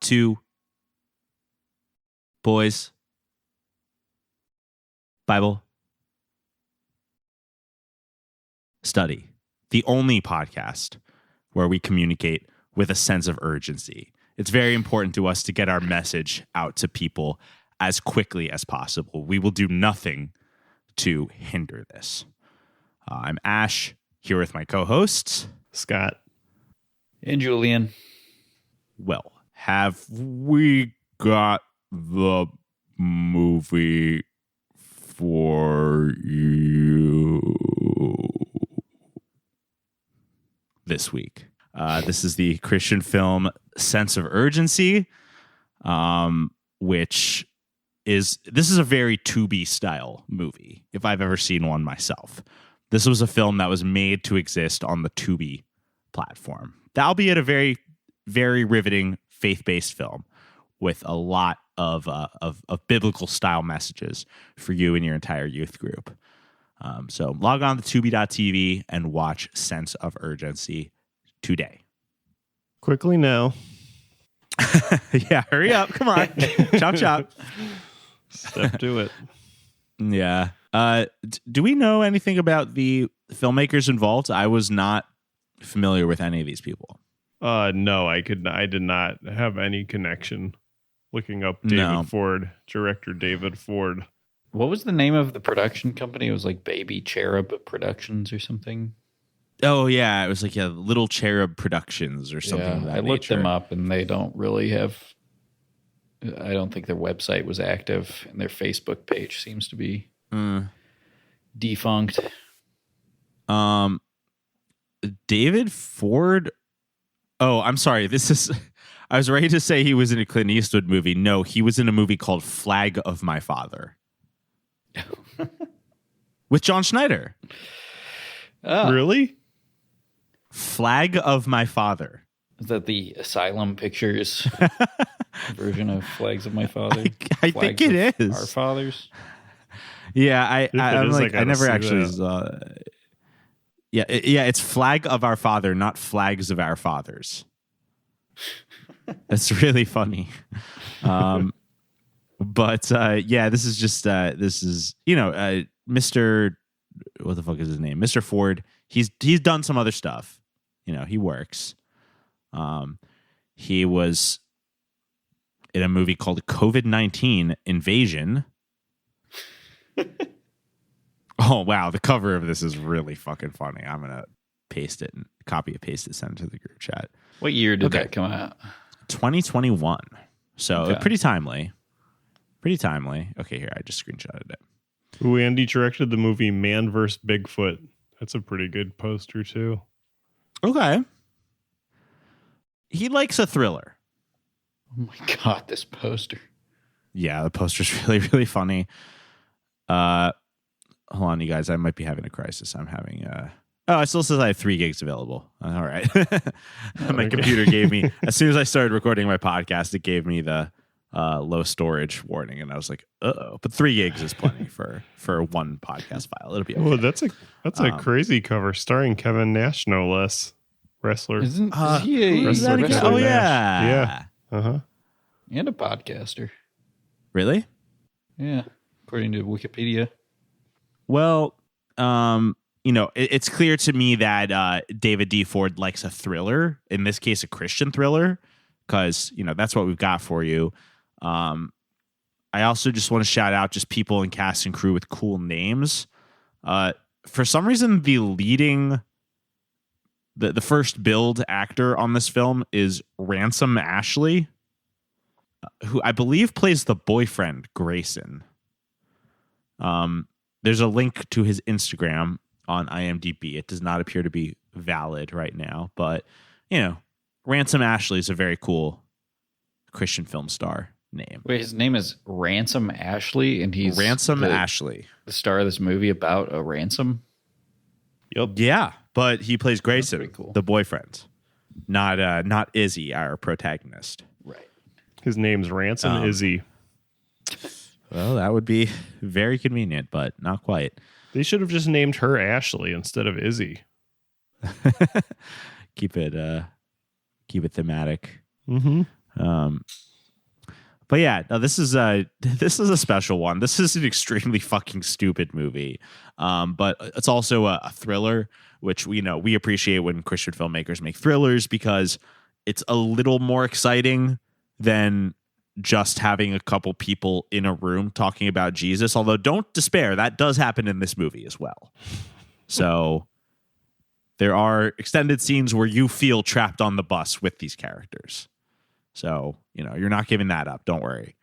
to Boys Bible Study, the only podcast where we communicate with a sense of urgency. It's very important to us to get our message out to people as quickly as possible. We will do nothing to hinder this. I'm Ash, here with my co-hosts, Scott and Julian. Well, have we got the movie for you this week? This is the Christian film Sense of Urgency, which is a very Tubi style movie, if I've ever seen one myself. This was a film that was made to exist on the Tubi platform. Albeit a very, very riveting faith-based film with a lot of biblical style messages for you and your entire youth group. So log on to tubi.tv and watch Sense of Urgency today. quickly now. Yeah, hurry up. Come on. Chop, chop. Step to it. Yeah. Do we know anything about the filmmakers involved? I was not familiar with any of these people. No, I did not have any connection. Looking up David Ford, director David Ford. What was the name of the production company? It was like Baby Cherub Productions or something. Oh, yeah. It was like Little Cherub Productions or something of that I looked nature. them up, and they don't really have... I don't think their website was active, and their Facebook page seems to be defunct. David Ford... Oh, I'm sorry. I was ready to say he was in a Clint Eastwood movie. No, he was in a movie called Flag of My Father. With John Schneider. Really? Flag of My Father. Is that the Asylum Pictures version of Flags of My Father? I think it is. Our Fathers? Yeah, I'm like, I never actually... Yeah, it's Flag of Our Father, not Flags of Our Fathers. That's really funny. But this is just Mr. What the fuck is his name? Mr. Ford. He's done some other stuff. He works. He was in a movie called COVID-19 Invasion. Oh, wow. The cover of this is really fucking funny. I'm going to paste it and copy and paste it, send it to the group chat. What year did that come out? 2021. So pretty timely. Pretty timely. Okay, here. I just screenshotted it. Ooh, Andy directed the movie Man vs. Bigfoot. That's a pretty good poster, too. Okay. He likes a thriller. Oh, my God, this poster. Yeah, the poster's really, really funny. Hold on, you guys. I might be having a crisis. I'm having it still says I have 3 gigs available. All right. My computer gave me, as soon as I started recording my podcast, it gave me the low storage warning, and I was like, uh-oh. But 3 gigs is plenty for one podcast file. It'll be okay. Well, that's a crazy cover starring Kevin Nash, no less. Wrestler. Is he a wrestler? Oh, yeah. Yeah. Uh-huh. And a podcaster. Really? Yeah, according to Wikipedia. Well, it's clear to me that David D. Ford likes a thriller, in this case, a Christian thriller, because, that's what we've got for you. I also just want to shout out just people in cast and crew with cool names. For some reason, the first build actor on this film is Ransom Ashley, who I believe plays the boyfriend, Grayson. There's a link to his Instagram on IMDb. It does not appear to be valid right now, but Ransom Ashley is a very cool Christian film star name. Wait, his name is Ransom Ashley, and he's Ashley, the star of this movie about a ransom. Yep. Yeah, but he plays Grayson, cool. The boyfriend, not Izzy, our protagonist. Right. His name's Ransom Izzy. Well, that would be very convenient, but not quite. They should have just named her Ashley instead of Izzy. Keep it thematic. Mm-hmm. But yeah, no, this is a special one. This is an extremely fucking stupid movie. But it's also a thriller, which we appreciate when Christian filmmakers make thrillers because it's a little more exciting than just having a couple people in a room talking about Jesus. Although don't despair, that does happen in this movie as well. So there are extended scenes where you feel trapped on the bus with these characters. So, you're not giving that up. Don't worry.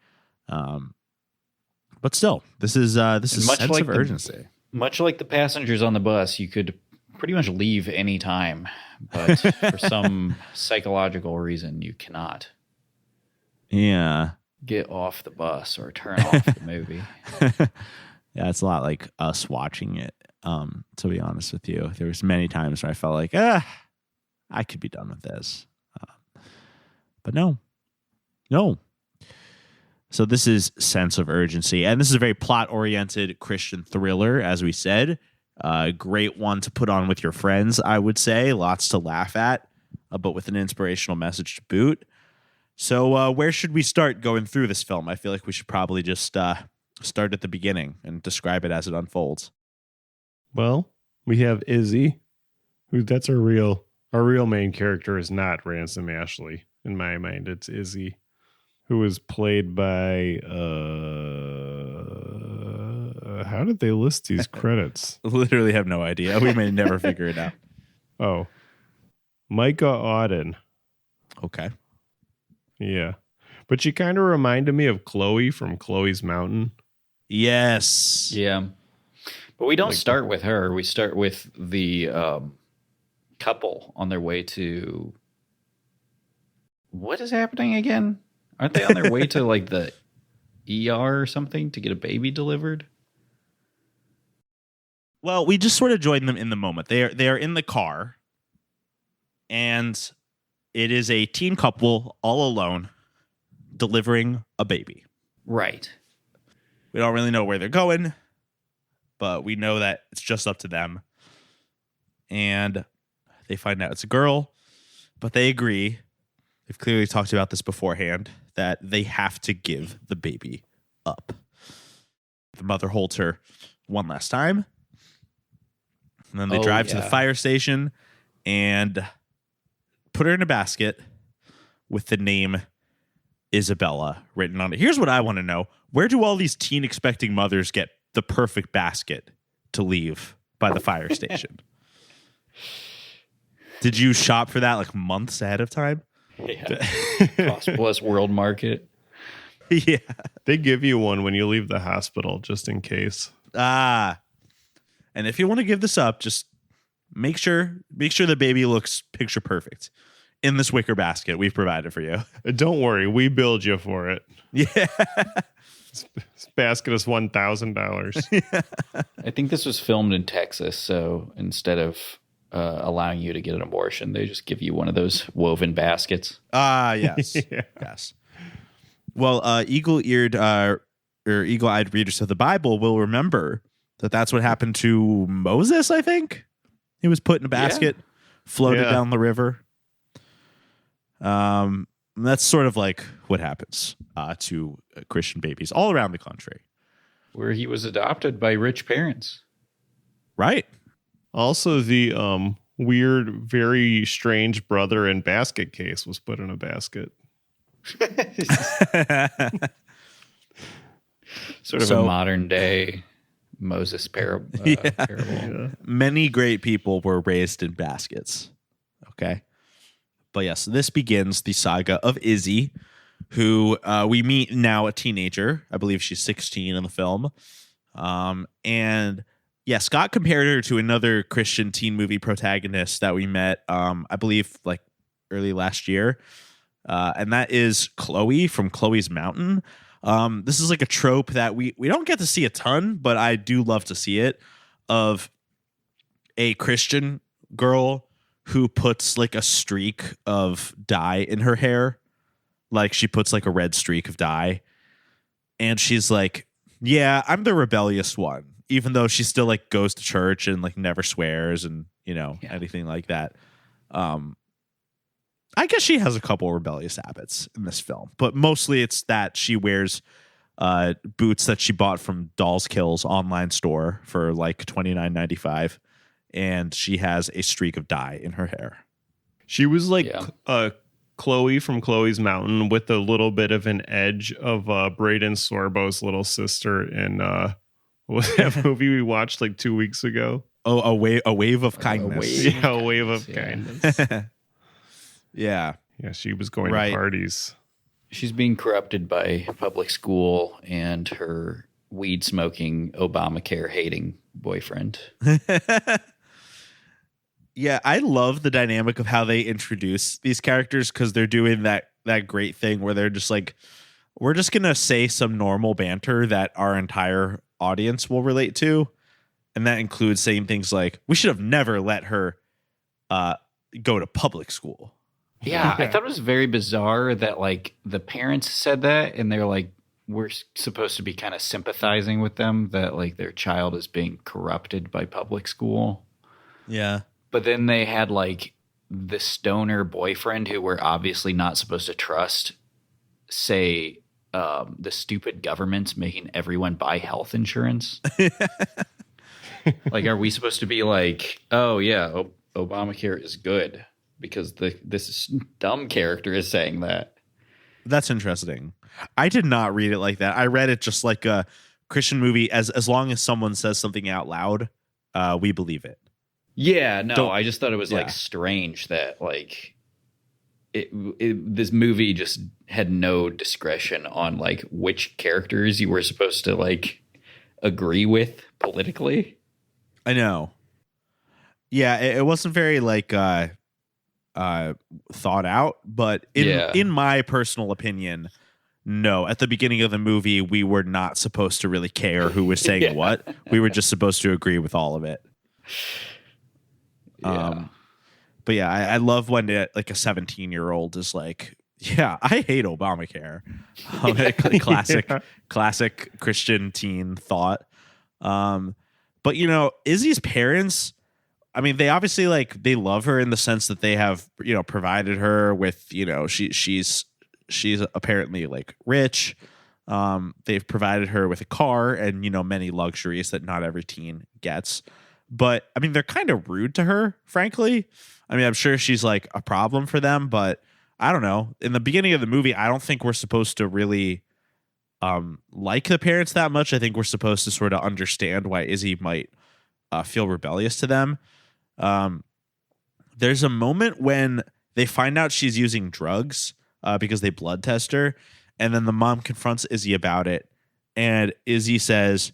But still, this is sense of urgency. Much like the passengers on the bus, you could pretty much leave any time, but for some psychological reason, you cannot. Yeah. Get off the bus or turn off the movie. Yeah, it's a lot like us watching it. To be honest with you, there was many times where I felt like, I could be done with this. But no. So this is sense of urgency. And this is a very plot-oriented Christian thriller, as we said. Great one to put on with your friends, I would say. Lots to laugh at, but with an inspirational message to boot. So where should we start going through this film? I feel like we should probably just start at the beginning and describe it as it unfolds. Well, we have Izzy, that's our real main character is not Ransom Ashley. In my mind, it's Izzy, who was played by how did they list these credits? Literally have no idea. We may never figure it out. Oh, Micah Auden. Okay. Yeah. But she kind of reminded me of Chloe from Chloe's Mountain. Yes. Yeah. But we don't start with her. We start with the couple on their way to... What is happening again? Aren't they on their way to like the ER or something to get a baby delivered? Well, we just sort of join them in the moment. They are in the car, and it is a teen couple all alone delivering a baby. Right. We don't really know where they're going, but we know that it's just up to them. And they find out it's a girl, but they agree. They've clearly talked about this beforehand, that they have to give the baby up. The mother holds her one last time. And then they drive to the fire station and put her in a basket with the name Isabella written on it. Here's what I want to know. Where do all these teen expecting mothers get the perfect basket to leave by the fire station? Did you shop for that like months ahead of time? Yeah. Cost Plus World Market. Yeah. They give you one when you leave the hospital just in case. And if you want to give this up, just make sure the baby looks picture perfect in this wicker basket we've provided for you. Don't worry, we billed you for it. Yeah. This basket is $1,000. I think this was filmed in Texas, so instead of allowing you to get an abortion, they just give you one of those woven baskets. Yes. Yeah. Yes. Well, eagle-eared or eagle-eyed readers of the Bible will remember that that's what happened to Moses, I think. He was put in a basket, floated down the river. That's sort of like what happens to Christian babies all around the country. Where he was adopted by rich parents. Right. Also, the weird, very strange brother in basket case was put in a basket. Sort of a modern day Moses parable. Yeah. Many great people were raised in baskets. Okay. But yes, this begins the saga of Izzy, who we meet now a teenager. I believe she's 16 in the film. And yeah, Scott compared her to another Christian teen movie protagonist that we met, I believe, like early last year. And that is Chloe from Chloe's Mountain. This is like a trope that we don't get to see a ton, but I do love to see it, of a Christian girl who puts like a streak of dye in her hair. Like she puts like a red streak of dye. And she's like, yeah, I'm the rebellious one. Even though she still like goes to church and like never swears and, anything like that. I guess she has a couple rebellious habits in this film, but mostly it's that she wears boots that she bought from Dolls Kills online store for like $29.95, and she has a streak of dye in her hair. She was like Chloe from Chloe's Mountain with a little bit of an edge of Braden Sorbo's little sister in what was that movie we watched like 2 weeks ago? Oh, a wave of kindness. A wave of kindness. Yeah. Yeah, she was going to parties. She's being corrupted by public school and her weed smoking, Obamacare hating boyfriend. Yeah, I love the dynamic of how they introduce these characters, because they're doing that great thing where they're just like, we're just going to say some normal banter that our entire audience will relate to. And that includes saying things like, we should have never let her go to public school. Yeah, I thought it was very bizarre that like the parents said that, and they're like, we're supposed to be kind of sympathizing with them that like their child is being corrupted by public school. Yeah. But then they had like the stoner boyfriend who we're obviously not supposed to trust say the stupid government's making everyone buy health insurance. Like, are we supposed to be like, oh yeah, Obamacare is good because this dumb character is saying that? That's interesting. I did not read it like that. I read it just like a Christian movie. As long as someone says something out loud, we believe it. Yeah, no, I just thought it was like strange that like this movie just had no discretion on like which characters you were supposed to like agree with politically. I know. Yeah, it wasn't very like thought out, but in my personal opinion, no. At the beginning of the movie, we were not supposed to really care who was saying what. We were just supposed to agree with all of it. Yeah. But yeah, I love when like a 17-year-old is like, yeah, I hate Obamacare. Classic Christian teen thought. But you know, Izzy's parents, I mean, they obviously like they love her in the sense that they have, you know, provided her with, you know, she's apparently like rich. They've provided her with a car and, you know, many luxuries that not every teen gets. But I mean, they're kind of rude to her, frankly. I mean, I'm sure she's like a problem for them, but I don't know. In the beginning of the movie, I don't think we're supposed to really like the parents that much. I think we're supposed to sort of understand why Izzy might feel rebellious to them. There's a moment when they find out she's using drugs because they blood test her, and then the mom confronts Izzy about it, and Izzy says,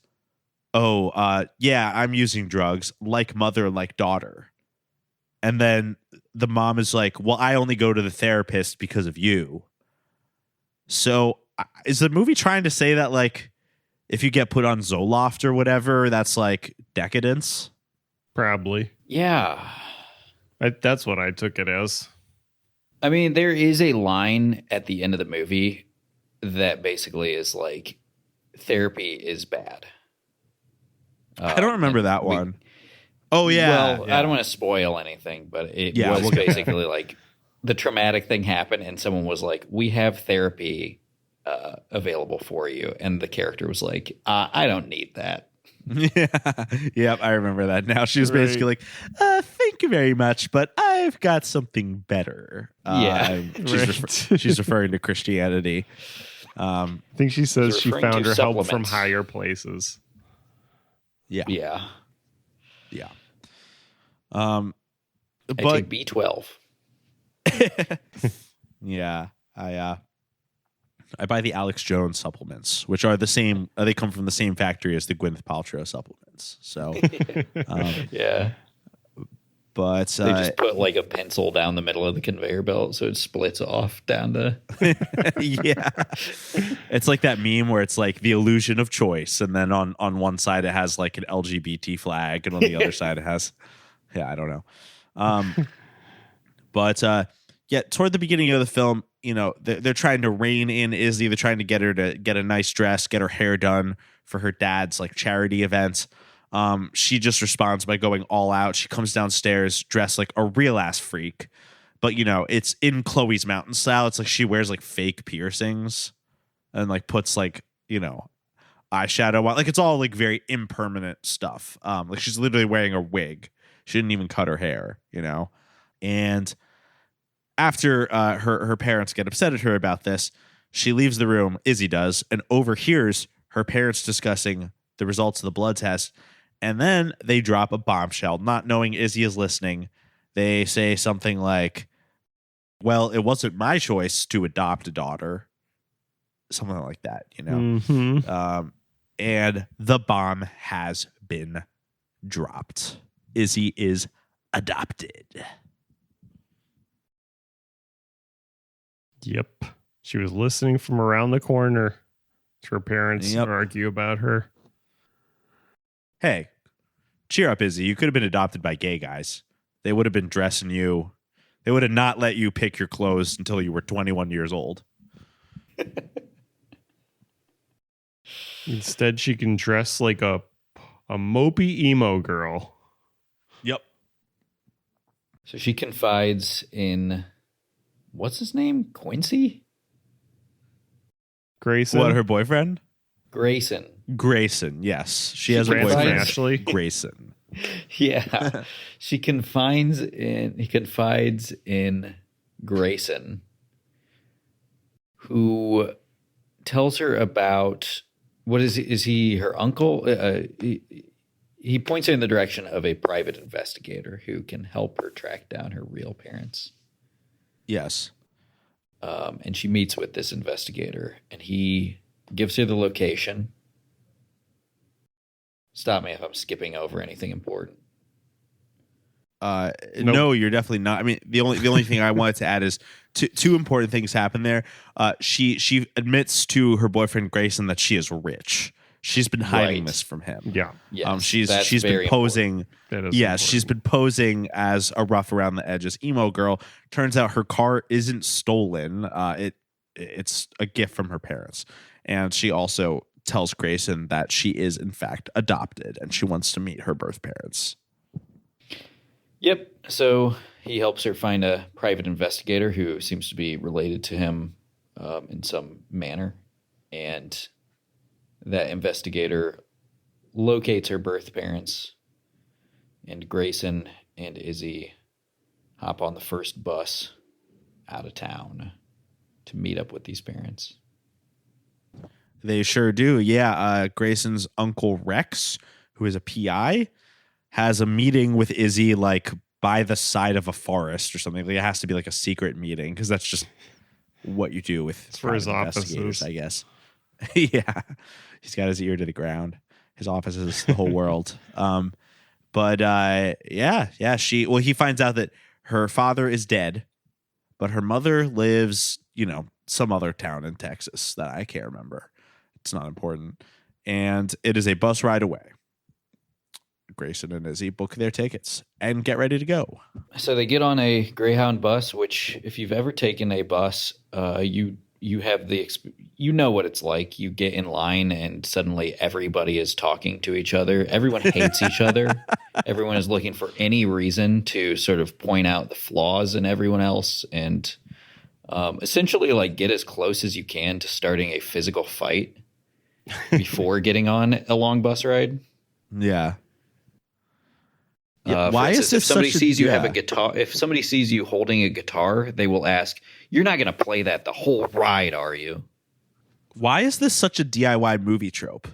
oh, yeah, I'm using drugs, like mother, like daughter. And then the mom is like, well, I only go to the therapist because of you. So is the movie trying to say that, like, if you get put on Zoloft or whatever, that's like decadence? Probably. Yeah. That's what I took it as. I mean, there is a line at the end of the movie that basically is like, therapy is bad. I don't remember that one. Oh, yeah. Well, I don't want to spoil anything, but it was basically like the traumatic thing happened and someone was like, we have therapy available for you. And the character was like, I don't need that. Yeah. Yep, I remember that now. She was basically like, thank you very much, but I've got something better. She's referring to Christianity. I think she says she found her help from higher places. Yeah. Yeah. Yeah. I take B12. Yeah. I buy the Alex Jones supplements, which are the same. They come from the same factory as the Gwyneth Paltrow supplements. So, yeah. But they just put like a pencil down the middle of the conveyor belt so it splits off down to. Yeah. It's like that meme where it's like the illusion of choice. And then on one side it has like an LGBT flag. And on the other side it has, I don't know. But toward the beginning of the film, you know, they're trying to rein in Izzy. They're trying to get her to get a nice dress, get her hair done for her dad's like charity event. She just responds by going all out. She comes downstairs dressed like a real ass freak, but it's in Chloe's Mountain style. It's like she wears like fake piercings and like puts like eyeshadow on. Like it's all like very impermanent stuff. Like she's literally wearing a wig. She didn't even cut her hair, and after her parents get upset at her about this, she leaves the room. Izzy does, and overhears her parents discussing the results of the blood test. And then they drop a bombshell, not knowing Izzy is listening. They say something like, well, it wasn't my choice to adopt a daughter. Something like that, Mm-hmm. And the bomb has been dropped. Izzy is adopted. Yep. She was listening from around the corner to her parents argue about her. Hey, cheer up, Izzy. You could have been adopted by gay guys. They would have been dressing you. They would have not let you pick your clothes until you were 21 years old. Instead, she can dress like a mopey emo girl. Yep. So she confides in, what's his name? Quincy? Grayson. What, her boyfriend? Grayson, yes. She has a Branson boyfriend. Ashley. Grayson. Yeah. He confides in Grayson, who tells her about what is he her uncle? He points her in the direction of a private investigator who can help her track down her real parents. Yes. And she meets with this investigator, and he gives her the location. Stop me if I'm skipping over anything important. Nope. No, you're definitely not. I mean, the only thing I wanted to add is two important things happen there. She admits to her boyfriend Grayson that she is rich. She's been hiding this from him. Yeah. Yes, she's been posing. Important. She's been posing as a rough around the edges emo girl. Turns out her car isn't stolen. It's a gift from her parents, and she also tells Grayson that she is in fact adopted and she wants to meet her birth parents. Yep. So he helps her find a private investigator who seems to be related to him in some manner. And that investigator locates her birth parents. And Grayson and Izzy hop on the first bus out of town to meet up with these parents. They sure do. Yeah. Grayson's uncle Rex, who is a PI, has a meeting with Izzy like by the side of a forest or something. Like, it has to be like a secret meeting because that's just what you do with for his investigators, offices, I guess. Yeah, he's got his ear to the ground. His office is the whole world. He finds out that her father is dead, but her mother lives, some other town in Texas that I can't remember. It's not important, and it is a bus ride away. Grayson and Izzy book their tickets and get ready to go. So they get on a Greyhound bus, which if you've ever taken a bus, you have what it's like. You get in line and suddenly everybody is talking to each other. Everyone hates each other. Everyone is looking for any reason to sort of point out the flaws in everyone else and essentially like get as close as you can to starting a physical fight before getting on a long bus ride. Yeah. Why instance, is this? If somebody sees you have a guitar, if somebody sees you holding a guitar, they will ask, "You're not going to play that the whole ride, are you?" Why is this such a DIY movie trope?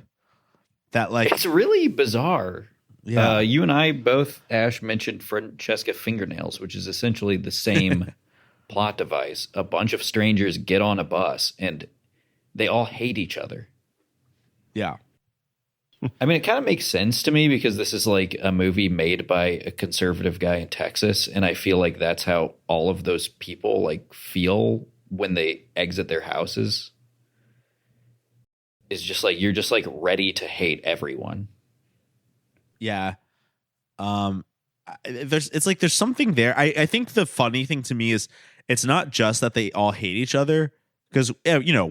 That like it's really bizarre. Yeah. You and I both, Ash, mentioned Francesca Fingernails, which is essentially the same plot device. A bunch of strangers get on a bus and they all hate each other. Yeah. I mean, it kind of makes sense to me because this is like a movie made by a conservative guy in Texas. And I feel like that's how all of those people like feel when they exit their houses. Is just like, you're just like ready to hate everyone. Yeah. There's something there. I think the funny thing to me is it's not just that they all hate each other, because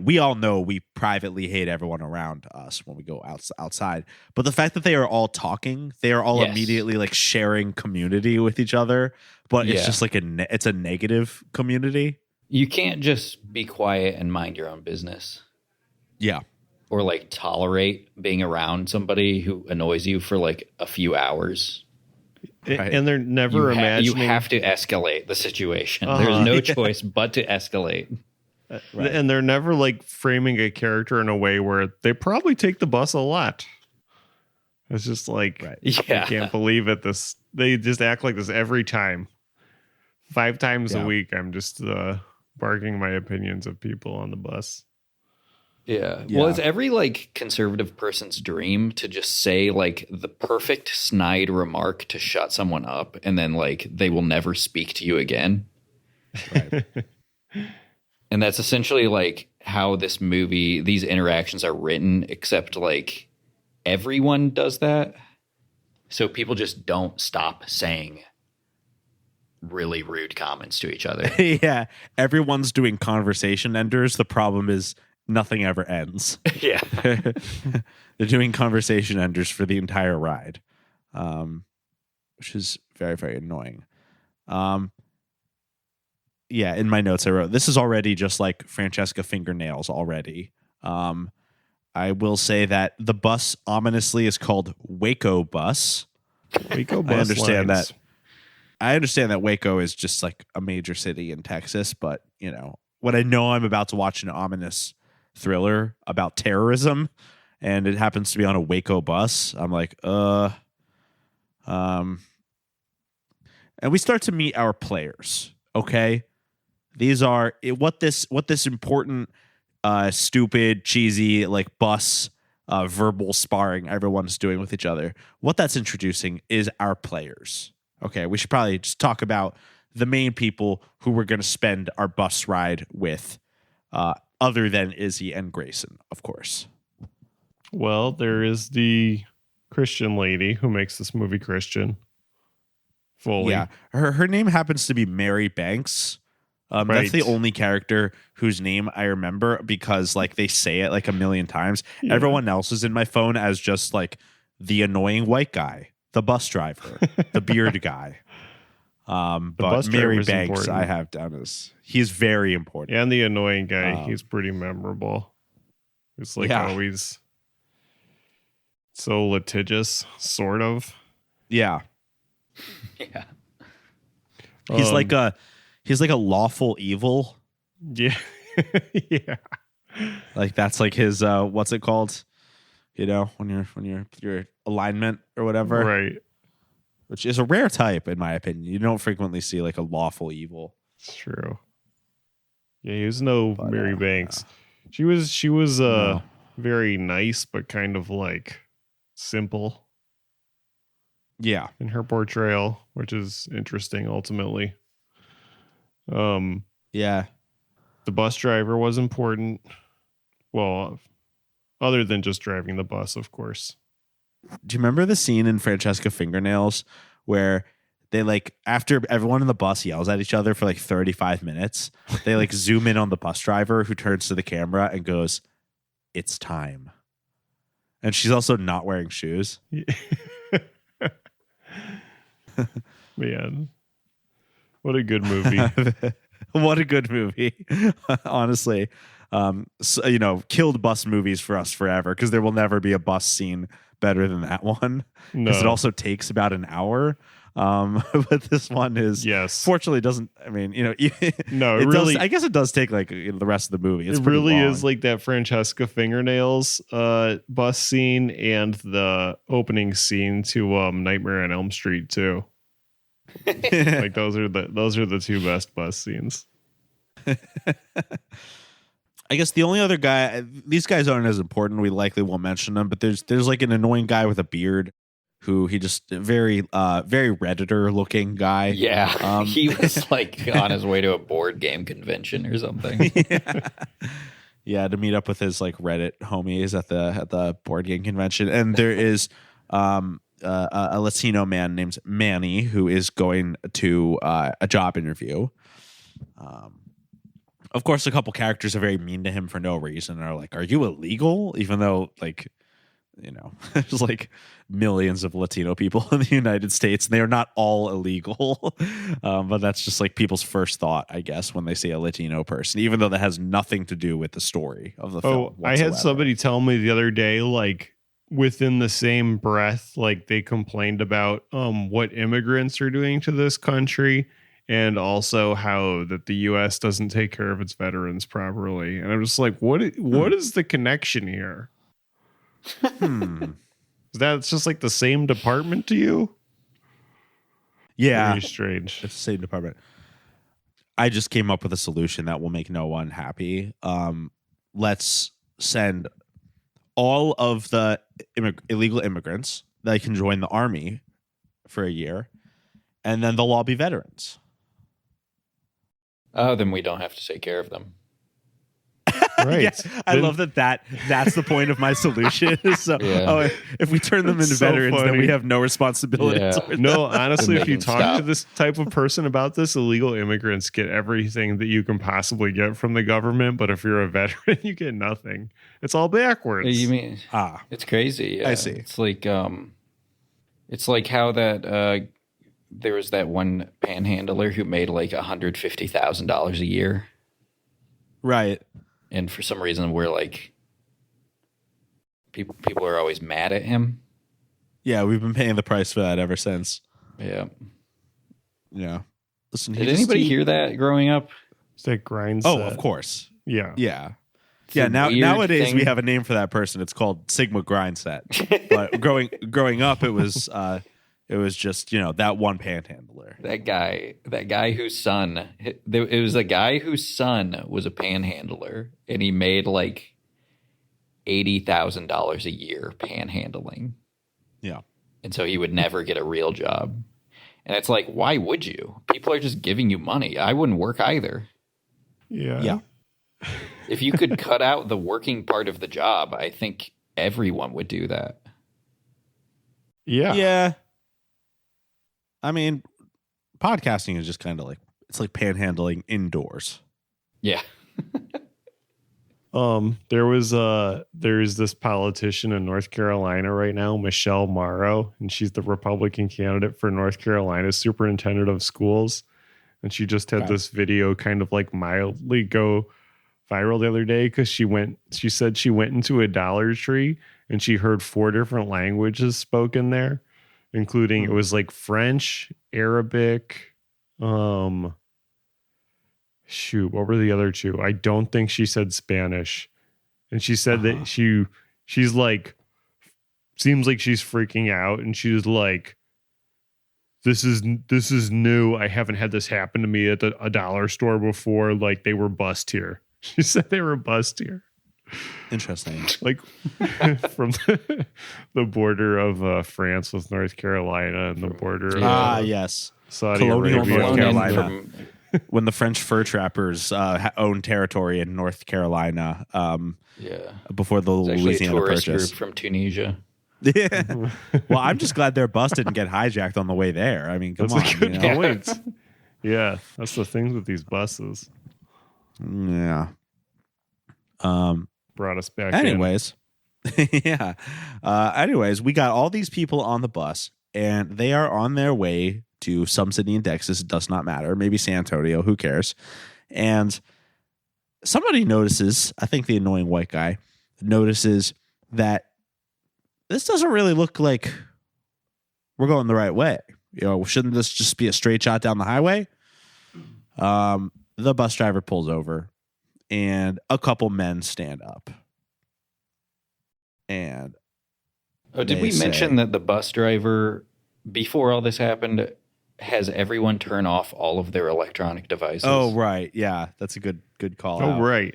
we all know we privately hate everyone around us when we go outside, but the fact that they are all talking, they are all immediately like sharing community with each other, but it's just like it's a negative community. You can't just be quiet and mind your own business. Yeah. Or like tolerate being around somebody who annoys you for like a few hours. Right. And they're never imagining. You have to escalate the situation. There's no choice but to escalate. Right. And they're never like framing a character in a way where they probably take the bus a lot. It's just like, I can't believe it. They just act like this every time. 5 times a week, I'm just barking my opinions of people on the bus. Yeah. Well, it's every like conservative person's dream to just say like the perfect snide remark to shut someone up, and then like they will never speak to you again. Right. And that's essentially like how this movie, these interactions are written, except like everyone does that. So people just don't stop saying really rude comments to each other. Yeah. Everyone's doing conversation enders. The problem is nothing ever ends. Yeah. They're doing conversation enders for the entire ride, which is very, very annoying. Yeah, in my notes I wrote, this is already just like Francesca fingernails already. I will say that the bus ominously is called Waco Bus. Waco Bus. I understand that Waco is just like a major city in Texas, but when I know I'm about to watch an ominous thriller about terrorism and it happens to be on a Waco bus, I'm like, and we start to meet our players. Okay. These are what this important, stupid, cheesy, like bus, verbal sparring everyone's doing with each other. What that's introducing is our players. Okay. We should probably just talk about the main people who we're going to spend our bus ride with, other than Izzy and Grayson, of course. Well, there is the Christian lady who makes this movie Christian. Fully. Yeah. Her name happens to be Mary Banks. Right. That's the only character whose name I remember because like they say it like a million times. Yeah. Everyone else is in my phone as just like the annoying white guy, the bus driver, the beard guy. But Mary Banks important. I have down as he's very important. And the annoying guy, he's pretty memorable. It's like always so litigious, sort of. Yeah. Yeah. He's like a lawful evil. Yeah. Yeah. Like that's like his what's it called? When your alignment or whatever. Right. Which is a rare type in my opinion. You don't frequently see like a lawful evil. It's true. Yeah, he was no Mary Banks. She was very nice but kind of like simple. Yeah. In her portrayal, which is interesting ultimately. Yeah. The bus driver was important. Well, other than just driving the bus, of course. Do you remember the scene in Francesca Fingernails where they like after everyone in the bus yells at each other for like 35 minutes, they like zoom in on the bus driver who turns to the camera and goes, "It's time." And she's also not wearing shoes. Man. What a good movie. What a good movie. Honestly. Killed bus movies for us forever because there will never be a bus scene better than that one. Because it also takes about an hour. But this one is fortunately doesn't no, it really does, I guess it does take like the rest of the movie. It's really long. Is like that Francesca Fingernails bus scene and the opening scene to Nightmare on Elm Street too. Like those are the two best bus scenes. I guess the only other guy, these guys aren't as important. We likely won't mention them, but there's like an annoying guy with a beard who he just very Redditor looking guy. Yeah. He was like on his way to a board game convention or something. Yeah, to meet up with his like Reddit homies at the board game convention. And there is a Latino man named Manny who is going to a job interview. Of course, a couple characters are very mean to him for no reason and are like, "Are you illegal?" Even though, like, you know, there's like millions of Latino people in the United States, and they are not all illegal. But that's just like people's first thought, I guess, when they see a Latino person, even though that has nothing to do with the story of the film. I had somebody tell me the other day, like, within the same breath, like they complained about what immigrants are doing to this country, and also how that the U.S. doesn't take care of its veterans properly. And I'm just like, what is the connection here? That's just like the same department to you? Yeah. Very strange. It's the same department. I just came up with a solution that will make no one happy. Let's send all of the illegal immigrants that can join the army for a year, and then they'll all be veterans. Oh, then we don't have to take care of them. Right. Yeah, I love that's the point of my solution. So, if we turn them into veterans, then we have no responsibility. Yeah. No, honestly, if you talk to this type of person about this, illegal immigrants get everything that you can possibly get from the government. But if you're a veteran, you get nothing. It's all backwards. You mean it's crazy? Yeah. I see. It's like how that there was that one panhandler who made like $150,000 a year, right? And for some reason, we're like, people are always mad at him. Yeah, we've been paying the price for that ever since. Yeah. Yeah. Listen, did anybody hear that growing up? It's that grind. Oh, of course. Yeah. Yeah. Yeah. Nowadays we have a name for that person. It's called Sigma Grind Set. But growing up, it was just, that one panhandler. That guy whose son, it was a guy whose son was a panhandler, and he made like $80,000 a year panhandling. Yeah. And so he would never get a real job. And it's like, why would you? People are just giving you money. I wouldn't work either. Yeah. Yeah. If you could cut out the working part of the job, I think everyone would do that. Yeah. Yeah. I mean, podcasting is just kind of like, it's like panhandling indoors. Yeah. There's this politician in North Carolina right now, Michelle Morrow, and she's the Republican candidate for North Carolina superintendent of schools. And she just had this video kind of like mildly go viral the other day because she said she went into a Dollar Tree and she heard 4 different languages spoken there, including it was like French, Arabic, what were the other 2? I don't think she said Spanish. And she said that she's like, seems like she's freaking out, and she's like, this is new. I haven't had this happen to me at a dollar store before. Like, they were bust here. She said they were bust here. Interesting. Like from the border of France with North Carolina and the border of yes, Saudi colonial Arabia. North Carolina. When the French fur trappers owned territory in North Carolina, before the Louisiana tourist Purchase group from Tunisia. Yeah. Well, I'm just glad they're busted and get hijacked on the way there. I mean, come on. That's a good point. Yeah, that's the thing with these buses. Yeah. Brought us back. Anyways, yeah. Anyways, we got all these people on the bus, and they are on their way to some city in Texas. It does not matter. Maybe San Antonio. Who cares? And somebody notices, I think the annoying white guy notices that this doesn't really look like we're going the right way. Shouldn't this just be a straight shot down the highway? The bus driver pulls over, and a couple men stand up. And did we mention that the bus driver, before all this happened, has everyone turn off all of their electronic devices? Oh, right. Yeah, that's a good call. Oh, right.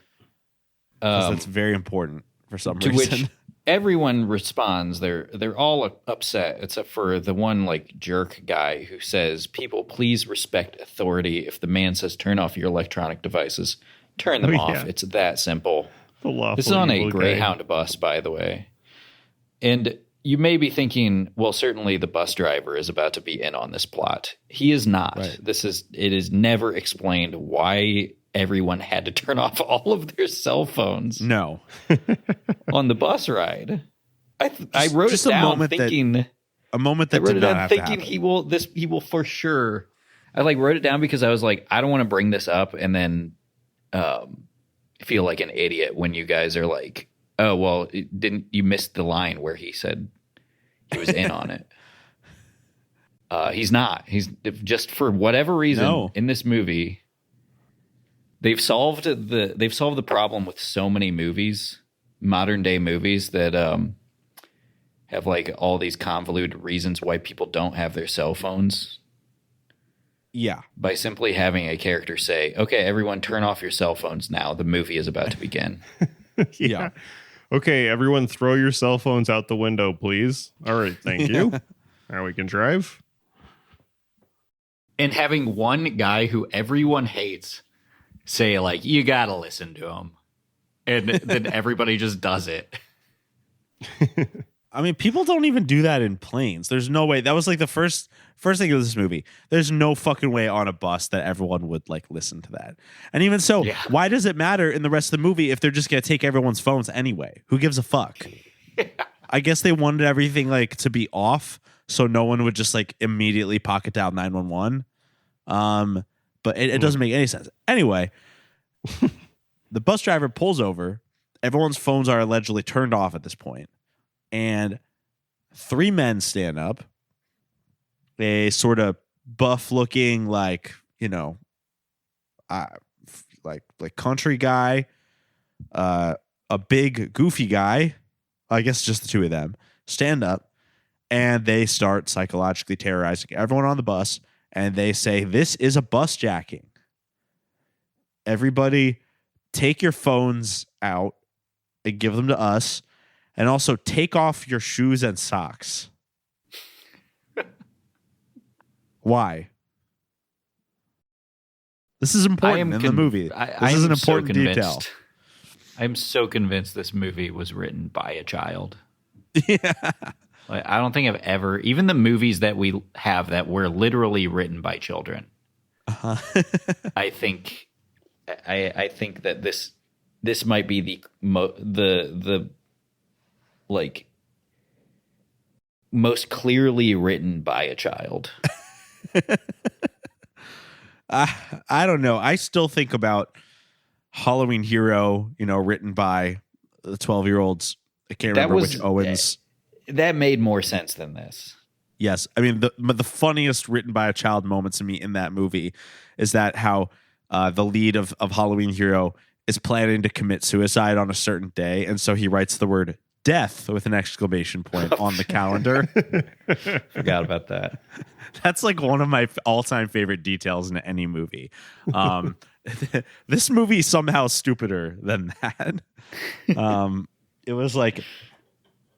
That's very important for some reason. Which everyone responds. They're all upset, except for the one like jerk guy who says, "People, please respect authority. If the man says turn off your electronic devices, turn them off. It's that simple." This is on a Greyhound bus, by the way. And you may be thinking, well, certainly the bus driver is about to be in on this plot. He is not. Right. It is never explained why everyone had to turn off all of their cell phones No. on the bus ride. I wrote it down thinking a moment that did not have to happen. he will for sure. I wrote it down because I was like, I don't want to bring this up and then feel like an idiot when you guys are like, oh well, didn't you miss the line where he said he was in on it? He's not. He's just for whatever reason in this movie. They've solved the problem with so many movies, modern day movies that have all these convoluted reasons why people don't have their cell phones. Yeah. By simply having a character say, okay, everyone turn off your cell phones now. The movie is about to begin. Yeah. Okay, everyone throw your cell phones out the window, please. All right, thank you. Now we can drive. And having one guy who everyone hates say, you got to listen to him. And then everybody just does it. I mean, people don't even do that in planes. There's no way. That was the first thing of this movie. There's no fucking way on a bus that everyone would listen to that. And even so, why does it matter in the rest of the movie if they're just going to take everyone's phones anyway? Who gives a fuck? I guess they wanted everything to be off so no one would just immediately pocket dial 911. But it doesn't make any sense. Anyway, the bus driver pulls over. Everyone's phones are allegedly turned off at this point. And 3 men stand up. A sort of buff-looking, country guy, a big goofy guy. I guess just the 2 of them stand up, and they start psychologically terrorizing everyone on the bus. And they say, "This is a bus jacking. Everybody, take your phones out and give them to us." And also take off your shoes and socks. Why? This is important in the movie. This is an important detail. I'm so convinced this movie was written by a child. Yeah. I don't think I've ever, even the movies that we have that were literally written by children. I think that this might be the most clearly written by a child. I don't know. I still think about Halloween Hero, written by the 12-year-olds. I can't remember which Owens. That made more sense than this. Yes. I mean, the funniest written by a child moments to me in that movie is that how the lead of Halloween Hero is planning to commit suicide on a certain day. And so he writes the word death with an exclamation point on the calendar. Forgot about that. That's one of my all-time favorite details in any movie. This movie is somehow stupider than that. It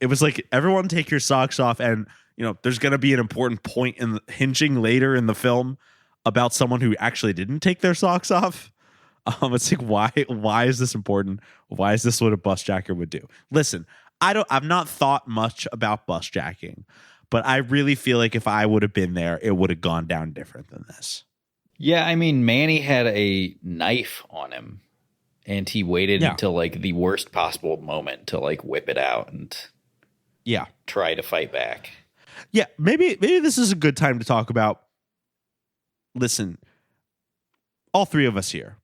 was everyone take your socks off, and there's going to be an important point in hinging later in the film about someone who actually didn't take their socks off. It's why is this important? Why is this what a bus jacker would do? Listen, I've not thought much about bus jacking, but I really feel like if I would have been there, it would have gone down different than this. Yeah, I mean, Manny had a knife on him, and he waited until the worst possible moment to whip it out and try to fight back. Yeah, maybe this is a good time to talk about. Listen, all 3 of us here.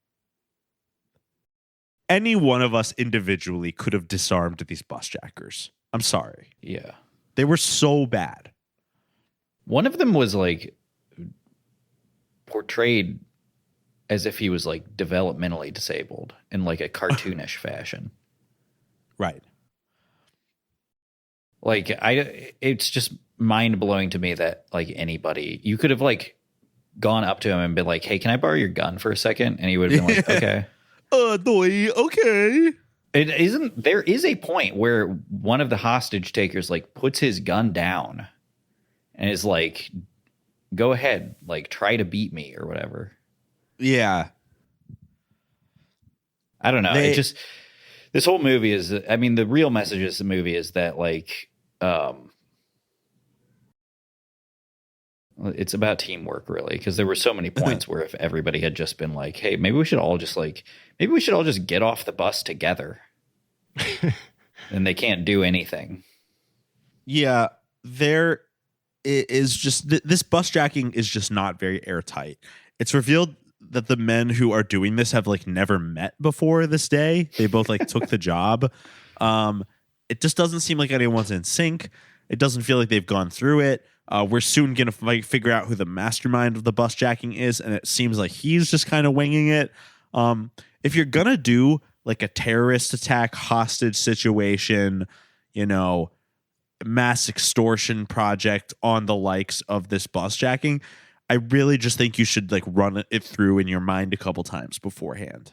Any one of us individually could have disarmed these bus jackers. I'm sorry. Yeah. They were so bad. One of them was portrayed as if he was developmentally disabled in a cartoonish fashion. Right. It's just mind blowing to me that anybody, you could have gone up to him and been like, "Hey, can I borrow your gun for a second?" And he would have been like, "Okay." Okay. There is a point where one of the hostage takers puts his gun down and is like, "Go ahead, try to beat me," or whatever. Yeah. I don't know. This whole movie is, I mean, the real message of the movie is that It's about teamwork, really, because there were so many points where if everybody had just been like, hey, maybe we should all just get off the bus together. And they can't do anything. Yeah, there is just this bus jacking is just not very airtight. It's revealed that the men who are doing this have like never met before this day. They both like took the job. It just doesn't seem like anyone's in sync. It doesn't feel like they've gone through it. We're soon going to figure out who the mastermind of the bus jacking is, and it seems like he's just kind of winging it. If you're going to do like a terrorist attack, hostage situation, mass extortion project on the likes of this bus jacking, I really just think you should like run it through in your mind a couple times beforehand.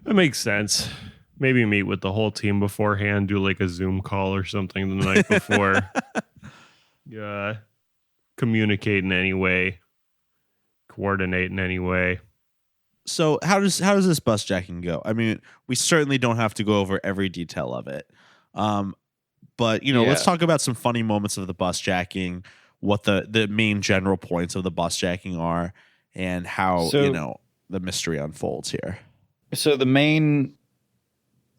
That makes sense. Maybe meet with the whole team beforehand, do like a Zoom call or something the night before. Communicate in any way, coordinate in any way. So how does this bus jacking go? I mean, we certainly don't have to go over every detail of it. But let's talk about some funny moments of the bus jacking, what the main general points of the bus jacking are, and how the mystery unfolds here. So the main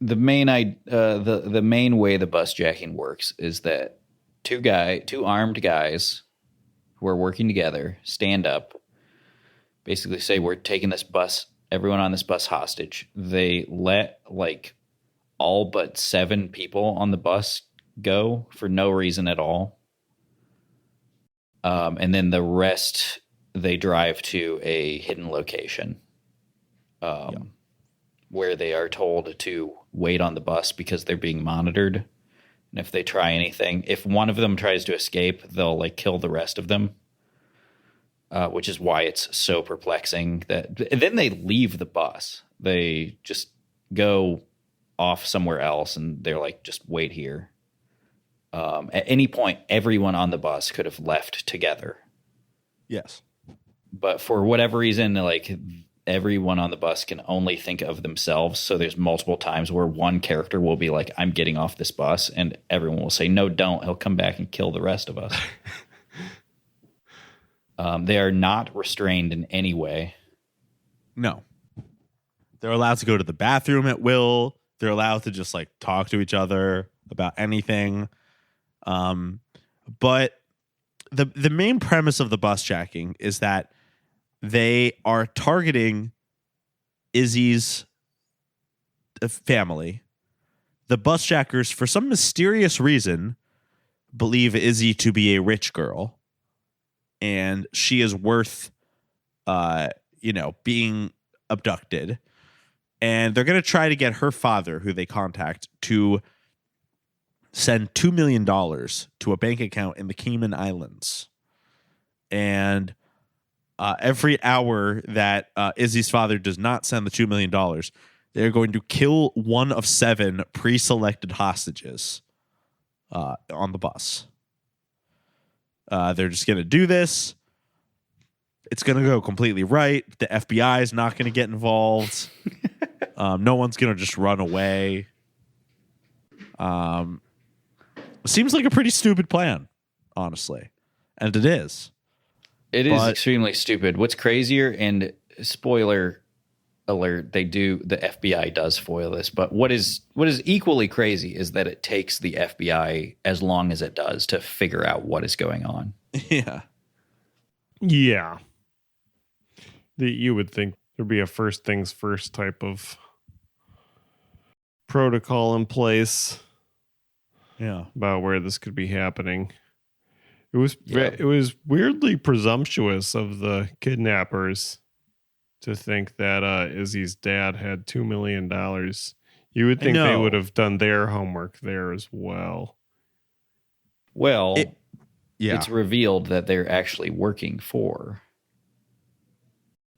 way the bus jacking works is that two armed guys who are working together stand up, basically say, we're taking everyone on this bus hostage. They let like all but 7 people on the bus go for no reason at all. And then the rest, they drive to a hidden location where they are told to wait on the bus because they're being monitored. And if they try anything, if one of them tries to escape, they'll like kill the rest of them, which is why it's so perplexing and then they leave the bus. They just go off somewhere else and they're like, just wait here. At any point, everyone on the bus could have left together. Yes. But for whatever reason, like everyone on the bus can only think of themselves. So there's multiple times where one character will be like, I'm getting off this bus. And everyone will say, no, don't. He'll come back and kill the rest of us. They are not restrained in any way. No. They're allowed to go to the bathroom at will. They're allowed to just like talk to each other about anything. But the main premise of the bus jacking is that they are targeting Izzy's family. The bus jackers, for some mysterious reason, believe Izzy to be a rich girl, and she is worth, being abducted. And they're going to try to get her father, who they contact, to send $2 million to a bank account in the Cayman Islands. And every hour that Izzy's father does not send the $2 million, they're going to kill one of 7 pre-selected hostages on the bus. They're just going to do this. It's going to go completely right. The FBI is not going to get involved. No one's going to just run away. Seems like a pretty stupid plan, honestly. And it is. It is extremely stupid. What's crazier, and spoiler alert, the FBI does foil this, but what is equally crazy is that it takes the FBI as long as it does to figure out what is going on. Yeah. Yeah. You would think there'd be a first things first type of protocol in place. Yeah. About where this could be happening. It was weirdly presumptuous of the kidnappers to think that Izzy's dad had $2 million. You would think they would have done their homework there as well. Well, it's revealed that they're actually working for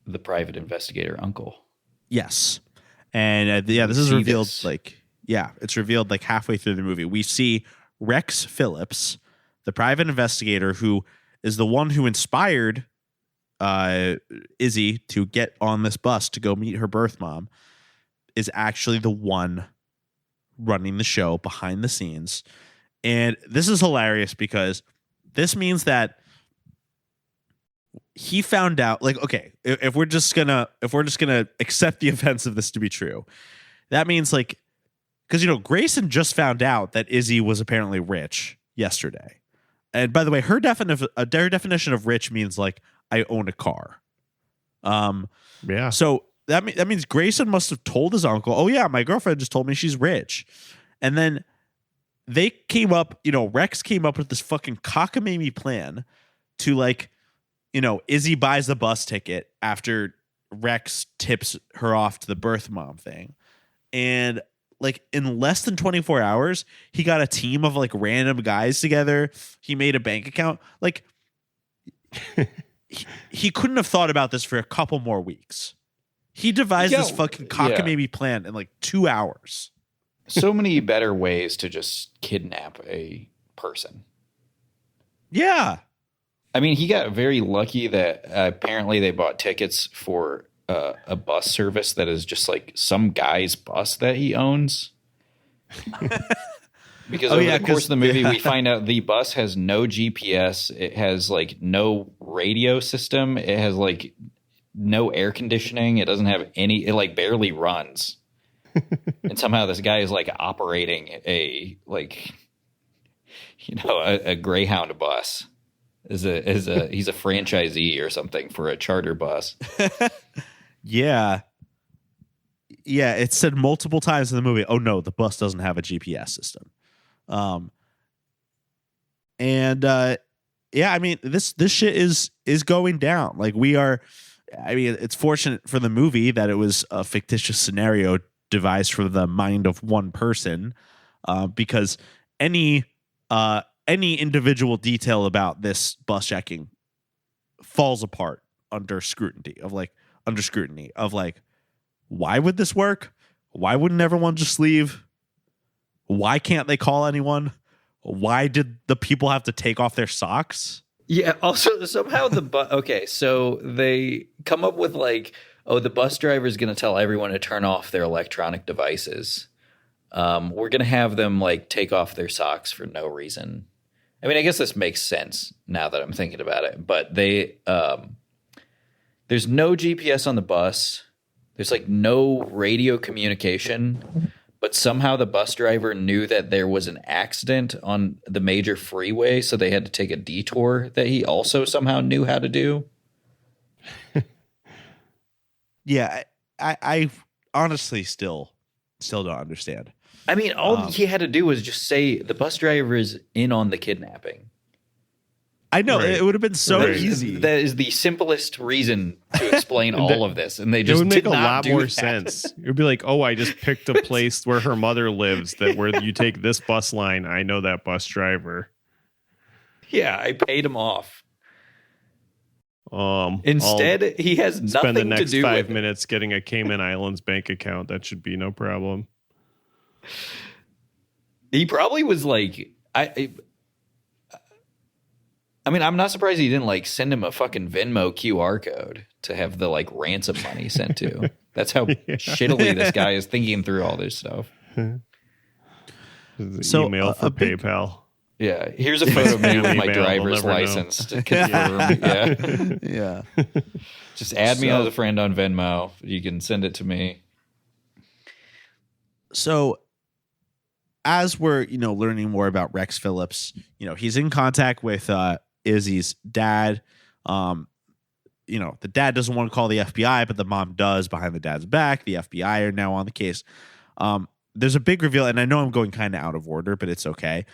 the private investigator uncle. Yes. And this is revealed it's revealed like halfway through the movie. We see Rex Phillips, the private investigator who is the one who inspired Izzy to get on this bus to go meet her birth mom, is actually the one running the show behind the scenes. And this is hilarious because this means that he found out, like, okay, if we're just gonna accept the events of this to be true, that means, like, because, Grayson just found out that Izzy was apparently rich yesterday. And by the way, her definition of rich means, like, I own a car. Yeah. So that means Grayson must have told his uncle, oh yeah, my girlfriend just told me she's rich. And then they came up, Rex came up with this fucking cockamamie plan to, like, Izzy buys the bus ticket after Rex tips her off to the birth mom thing. And, like, in less than 24 hours, he got a team of, like, random guys together. He made a bank account. Like, he couldn't have thought about this for a couple more weeks. He devised this fucking cockamamie plan in, like, 2 hours. So many better ways to just kidnap a person. Yeah. I mean, he got very lucky that apparently they bought tickets for a bus service that is just like some guy's bus that he owns. Because over the course of the movie, we find out the bus has no GPS. It has, like, no radio system. It has, like, no air conditioning. It doesn't have any. It, like, barely runs. And somehow this guy is, like, operating a Greyhound bus. He's a franchisee or something for a charter bus. Yeah. Yeah, it said multiple times in the movie, oh no, the bus doesn't have a GPS system. I mean, this shit is going down. Like, it's fortunate for the movie that it was a fictitious scenario devised for the mind of one person, because any individual detail about this bus checking falls apart under scrutiny of why would this work? Why wouldn't everyone just leave? Why can't they call anyone? Why did the people have to take off their socks? Yeah. Also, somehow so they come up with, like, oh, the bus driver is going to tell everyone to turn off their electronic devices. We're going to have them, like, take off their socks for no reason. I mean, I guess this makes sense now that I'm thinking about it, but there's no GPS on the bus. There's, like, no radio communication, but somehow the bus driver knew that there was an accident on the major freeway, so they had to take a detour that he also somehow knew how to do. Yeah, I honestly still don't understand. I mean, all he had to do was just say the bus driver is in on the kidnapping. I know, right. It would have been so easy. That is the simplest reason to explain all of this, and they just it would make did a not lot do more that. sense. It would be like, oh, I just picked a place where her mother lives. That where you take this bus line, I know that bus driver. Yeah, I paid him off. I'll Instead, he has nothing spend the to next do 5 with it. minutes getting a Cayman Islands bank account. That should be no problem. He probably was like, I mean, I'm not surprised he didn't, like, send him a fucking Venmo QR code to have the, like, ransom money sent to. That's how shittily this guy is thinking through all this stuff. So, email for PayPal. Yeah, here's a photo of me with my Email, driver's we'll never license to confirm. Yeah. Just add me as a friend on Venmo. You can send it to me. So, as we're, learning more about Rex Phillips, he's in contact with Izzy's dad. The dad doesn't want to call the FBI, but the mom does behind the dad's back. The FBI are now on the case. There's a big reveal, and I know I'm going kind of out of order, but it's okay.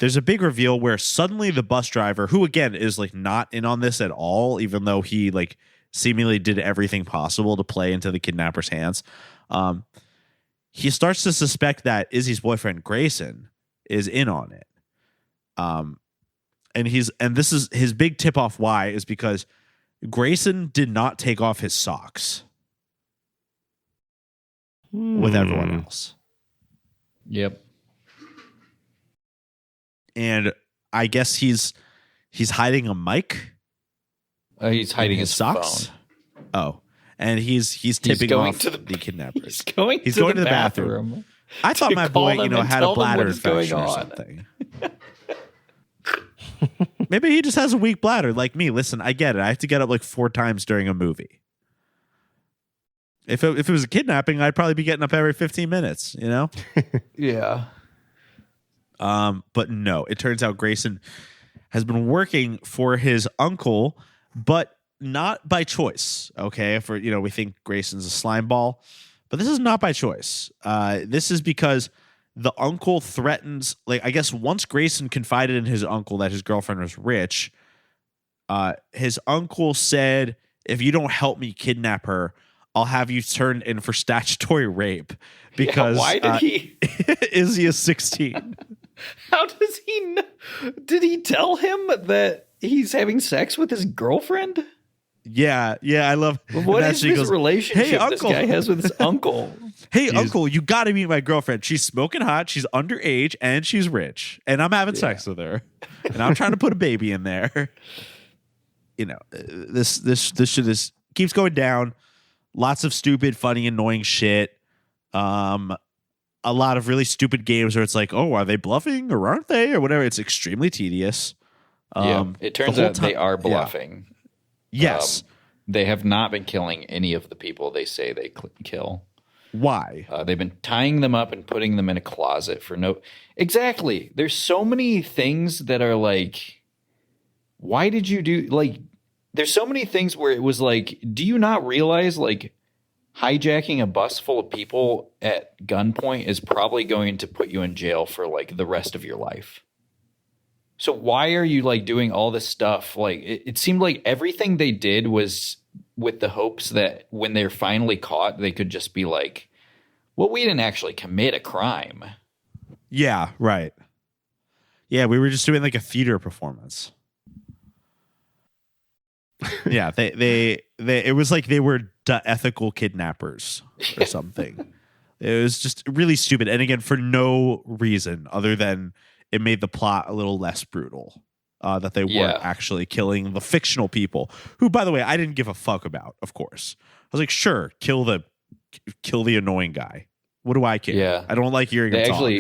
There's a big reveal where suddenly the bus driver, who again is, like, not in on this at all, even though he, like, seemingly did everything possible to play into the kidnapper's hands. He starts to suspect that Izzy's boyfriend Grayson is in on it. And this is his big tip off why is because Grayson did not take off his socks with everyone else. Yep. And I guess he's hiding a mic. He's hiding his socks. phone. Oh, and he's tipping off to the kidnappers. He's going to the bathroom. I thought my boy, had a bladder infection or on. something. Maybe he just has a weak bladder like me. Listen, I get it. I have to get up like 4 times during a movie. If it was a kidnapping, I'd probably be getting up every 15 minutes, you know? Yeah. But no, it turns out Grayson has been working for his uncle, but not by choice. Okay. We think Grayson's a slime ball, but this is not by choice. This is because the uncle threatens, like, I guess once Grayson confided in his uncle that his girlfriend was rich, his uncle said, if you don't help me kidnap her, I'll have you turned in for statutory rape because why did he? Izzy is 16. How does he know? Did he tell him that he's having sex with his girlfriend? Yeah, I love. What is this relationship hey, this guy has with his uncle? Hey, uncle, you got to meet my girlfriend. She's smoking hot. She's underage and she's rich. And I'm having sex with her. And I'm trying to put a baby in there. This shit keeps going down. Lots of stupid, funny, annoying shit. A lot of really stupid games where it's like, oh, are they bluffing or aren't they or whatever? It's extremely tedious. It turns out they are bluffing. Yeah. Yes. They have not been killing any of the people they say they kill. Why? They've been tying them up and putting them in a closet for no... Exactly. There's so many things that are like, why did you do... Like, there's so many things where it was like, do you not realize, like, hijacking a bus full of people at gunpoint is probably going to put you in jail for, like, the rest of your life? So why are you, like, doing all this stuff? Like, it seemed like everything they did was with the hopes that when they're finally caught, they could just be like, well, we didn't actually commit a crime. Yeah, right. Yeah, we were just doing, like, a theater performance. Yeah, they it was like they were ethical kidnappers or something. It was just really stupid. And again, for no reason other than it made the plot a little less brutal. That they weren't actually killing the fictional people, who, by the way, I didn't give a fuck about, of course. I was like, sure, kill the annoying guy. What do I care? Yeah. I don't like hearing him talk.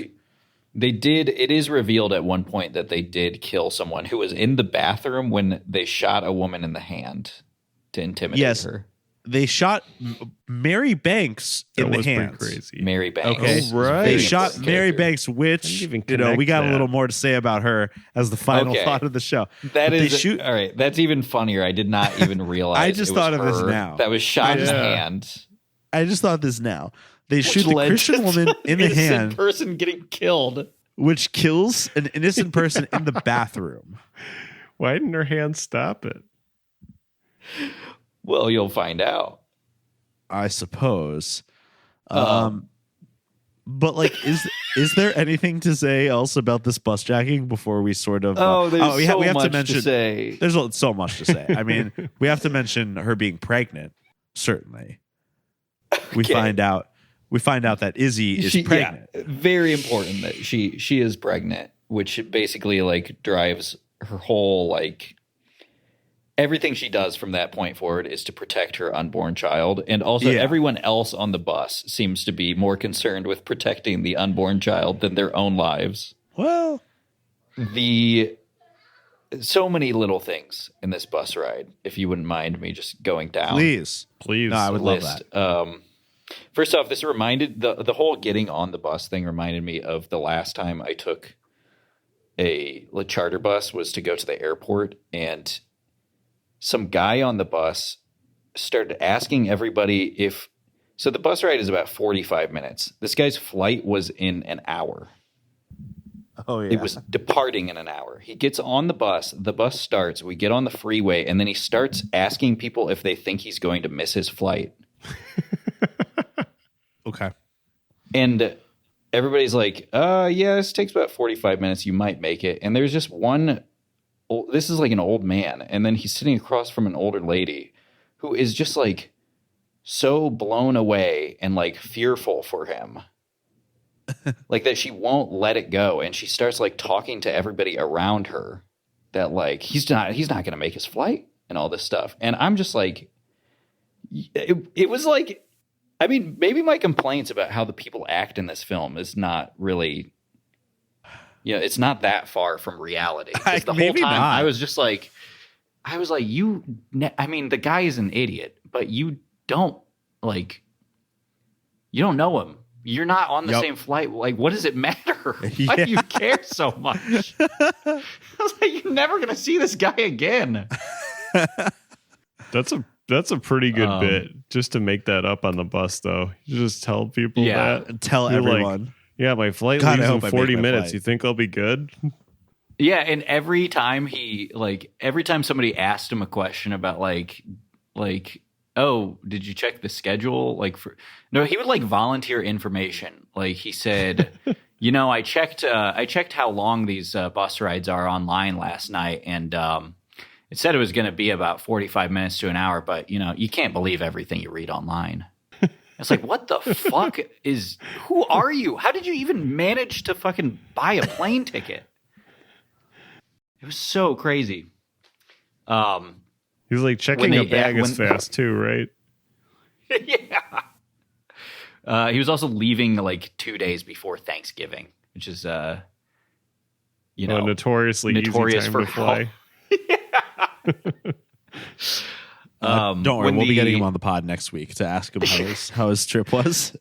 They did. It is revealed at one point that they did kill someone who was in the bathroom when they shot a woman in the hand to intimidate her. They shot Mary Banks in the hand. Crazy. Mary Banks. Okay, right. They shot Mary Banks, which we got a little more to say about her as the final thought of the show. All right. That's even funnier. I did not even realize. I just thought of this now. That was shot in the hand. I just thought this now. They shoot the Christian woman in the hand. Person getting killed, which kills an innocent person in the bathroom. Why didn't her hand stop it? Well, you'll find out, I suppose. But like, is there anything to say else about this bus jacking before we sort of? We have much to mention. To say. There's so much to say. I mean, we have to mention her being pregnant. Certainly, we find out that Izzy is pregnant. Yeah, very important that she is pregnant, which basically like drives her whole like. Everything she does from that point forward is to protect her unborn child. And also everyone else on the bus seems to be more concerned with protecting the unborn child than their own lives. Well, so many little things in this bus ride, if you wouldn't mind me just going down. Please. No, I would love that. First off, this reminded the whole getting on the bus thing reminded me of the last time I took a charter bus was to go to the airport, and some guy on the bus started asking everybody so the bus ride is about 45 minutes. This guy's flight was in an hour. Oh, yeah. It was departing in an hour. He gets on the bus starts, we get on the freeway, and then he starts asking people if they think he's going to miss his flight. Okay. And everybody's like, yeah, this takes about 45 minutes. You might make it. And there's just one... This is like an old man, and then he's sitting across from an older lady who is just like so blown away and like fearful for him. Like that she won't let it go, and she starts like talking to everybody around her that like he's not going to make his flight and all this stuff. And I'm just like it was like, I mean, maybe my complaints about how the people act in this film is not really it's not that far from reality. Because the whole Maybe time not. I was like, the guy is an idiot, but you don't know him. You're not on the same flight. Like, what does it matter? Why do you care so much? I was like, you're never going to see this guy again. That's a pretty good bit just to make that up on the bus, though. You just tell people that. Tell You're everyone. Like, my flight God, leaves I in hope I 40 make my minutes. flight. You think I'll be good? Yeah, and every time somebody asked him a question about like, oh, did you check the schedule? No, he would volunteer information. Like he said, I checked how long these bus rides are online last night, and it said it was going to be about 45 minutes to an hour, but you can't believe everything you read online. It's like, what the fuck who are you? How did you even manage to fucking buy a plane ticket? It was so crazy. He was checking a bag is fast too, right? Yeah. He was also leaving 2 days before Thanksgiving, which is notoriously notorious easy time for to fly. Don't worry, we'll be getting him on the pod next week to ask him how his trip was.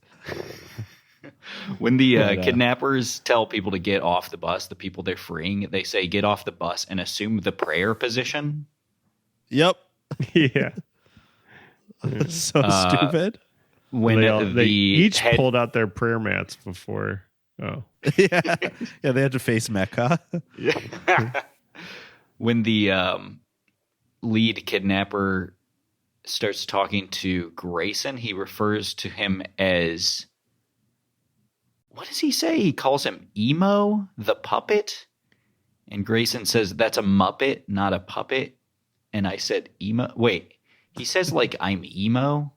When the kidnappers tell people to get off the bus, the people they're freeing, they say get off the bus and assume the prayer position. Yep. Yeah. So stupid. When they each pulled out their prayer mats before. Oh. Yeah, they had to face Mecca. Yeah. When the lead kidnapper starts talking to Grayson, he refers to him as, what does he say? He calls him Emo, the puppet. And Grayson says, that's a Muppet, not a puppet. And I said, Emo. Wait, he says I'm emo.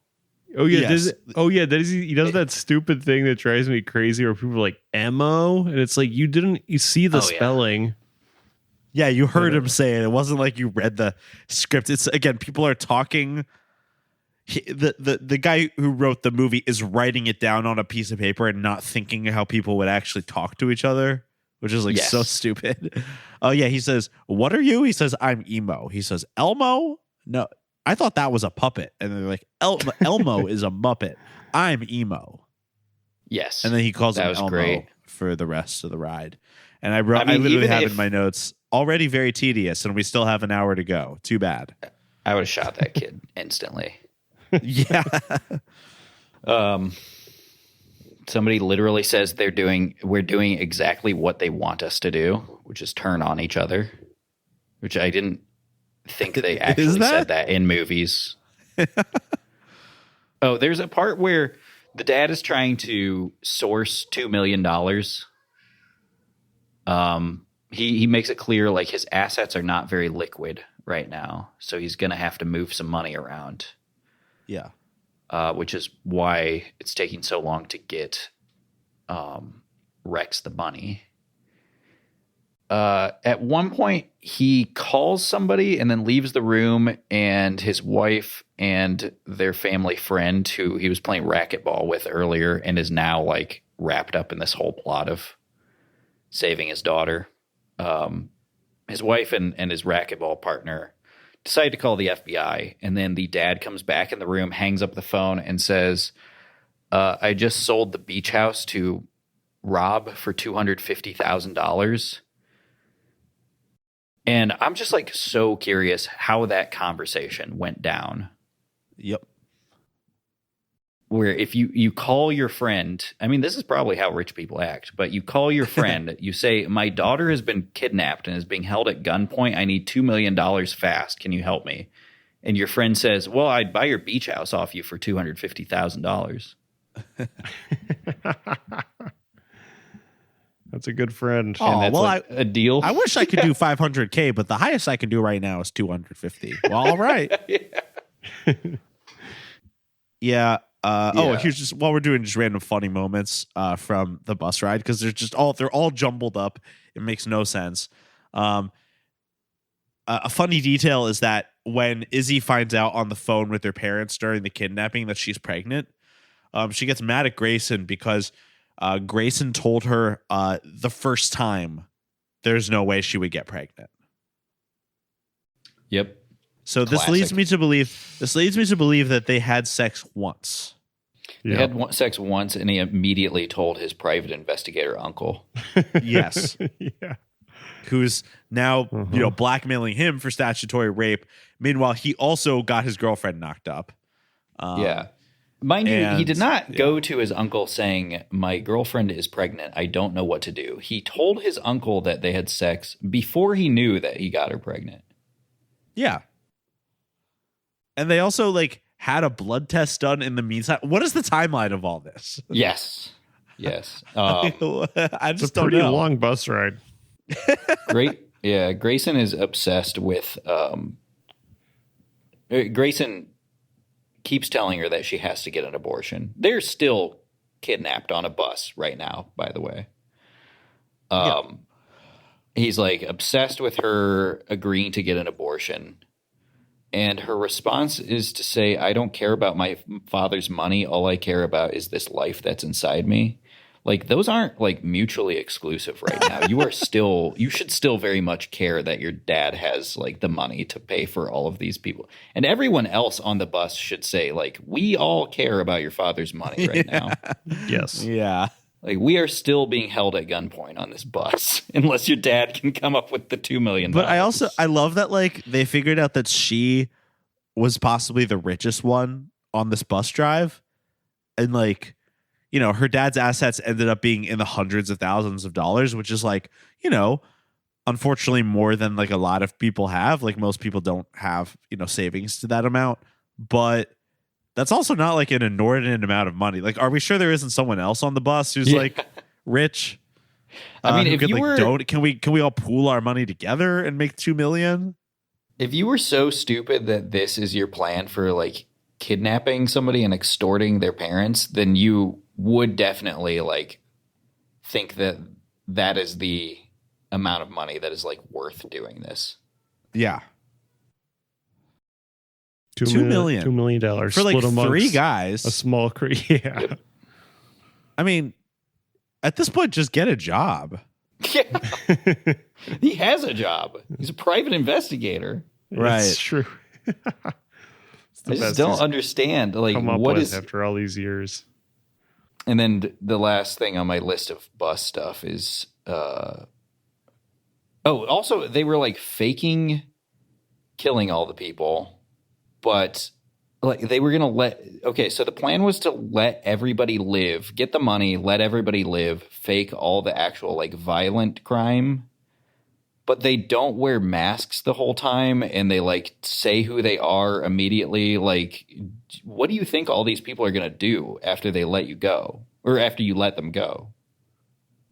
Oh yeah, Yes. He does that stupid thing that drives me crazy where people are like emo, and it's like you see the spelling. Yeah, you heard him say it. It wasn't like you read the script. It's again, people are talking. The guy who wrote the movie is writing it down on a piece of paper and not thinking how people would actually talk to each other, which is so stupid. Oh yeah, he says, "What are you?" He says, "I'm emo." He says, "Elmo?" No, I thought that was a puppet. And they're like, Elmo is a Muppet. I'm emo. Yes. And then he calls him Elmo great. For the rest of the ride. And I literally have in my notes, already very tedious, and we still have an hour to go. Too bad. I would have shot that kid instantly. Yeah. Somebody literally says we're doing exactly what they want us to do, which is turn on each other, which I didn't think they actually said that in movies. Oh, there's a part where the dad is trying to source $2 million. He makes it clear his assets are not very liquid right now, so he's going to have to move some money around. Yeah. Which is why it's taking so long to get Rex the money. At one point, he calls somebody and then leaves the room, and his wife and their family friend, who he was playing racquetball with earlier and is now wrapped up in this whole plot of saving his daughter. His wife and his racquetball partner decide to call the FBI, and then the dad comes back in the room, hangs up the phone, and says, I just sold the beach house to Rob for $250,000. And I'm just so curious how that conversation went down. Yep. Where if you call your friend, I mean, this is probably how rich people act, but you call your friend, you say, my daughter has been kidnapped and is being held at gunpoint. I need $2 million fast. Can you help me? And your friend says, well, I'd buy your beach house off you for $250,000. That's a good friend. Oh, and that's a deal. I wish I could do 500K, but the highest I can do right now is 250. Well, all right. Yeah. Oh, here's just while we're doing just random funny moments from the bus ride, because they're all jumbled up. It makes no sense. A funny detail is that when Izzy finds out on the phone with her parents during the kidnapping that she's pregnant, she gets mad at Grayson because Grayson told her the first time there's no way she would get pregnant. Yep. So this leads me to believe that they had sex once. They had sex once, and he immediately told his private investigator uncle. Yes. Yeah. Who's now, blackmailing him for statutory rape. Meanwhile, he also got his girlfriend knocked up. Yeah. Mind you, he did not go to his uncle saying, my girlfriend is pregnant. I don't know what to do. He told his uncle that they had sex before he knew that he got her pregnant. Yeah. And they also had a blood test done in the meantime. What is the timeline of all this? Yes. I just it's a pretty long bus ride. Great. Yeah. Grayson is obsessed with, Grayson keeps telling her that she has to get an abortion. They're still kidnapped on a bus right now, by the way. He's obsessed with her agreeing to get an abortion. And her response is to say, I don't care about my father's money. All I care about is this life that's inside me. Those aren't mutually exclusive right now. You should still very much care that your dad has the money to pay for all of these people. And everyone else on the bus should say, we all care about your father's money right now. Yes. Yeah. We are still being held at gunpoint on this bus unless your dad can come up with the $2 million. But I love that they figured out that she was possibly the richest one on this bus drive. And her dad's assets ended up being in the hundreds of thousands of dollars, which is unfortunately more than a lot of people have. Most people don't have, savings to that amount, but that's also not an inordinate amount of money. Are we sure there isn't someone else on the bus who's rich? I mean, if you were, can we all pool our money together and make $2 million? If you were so stupid that this is your plan for kidnapping somebody and extorting their parents, then you would definitely think that is the amount of money that is worth doing this. Yeah. $2 million. $2 million for 3 guys. A small crew. Yeah. Yep. I mean, at this point, just get a job. Yeah. He has a job. He's a private investigator. Right. It's true. I just don't understand. What is after all these years? And then the last thing on my list of bus stuff is, also they were faking killing all the people. But they were going to so the plan was to let everybody live, get the money, let everybody live, fake all the actual violent crime. But they don't wear masks the whole time, and they say who they are immediately. What do you think all these people are going to do after they let you go, or after you let them go?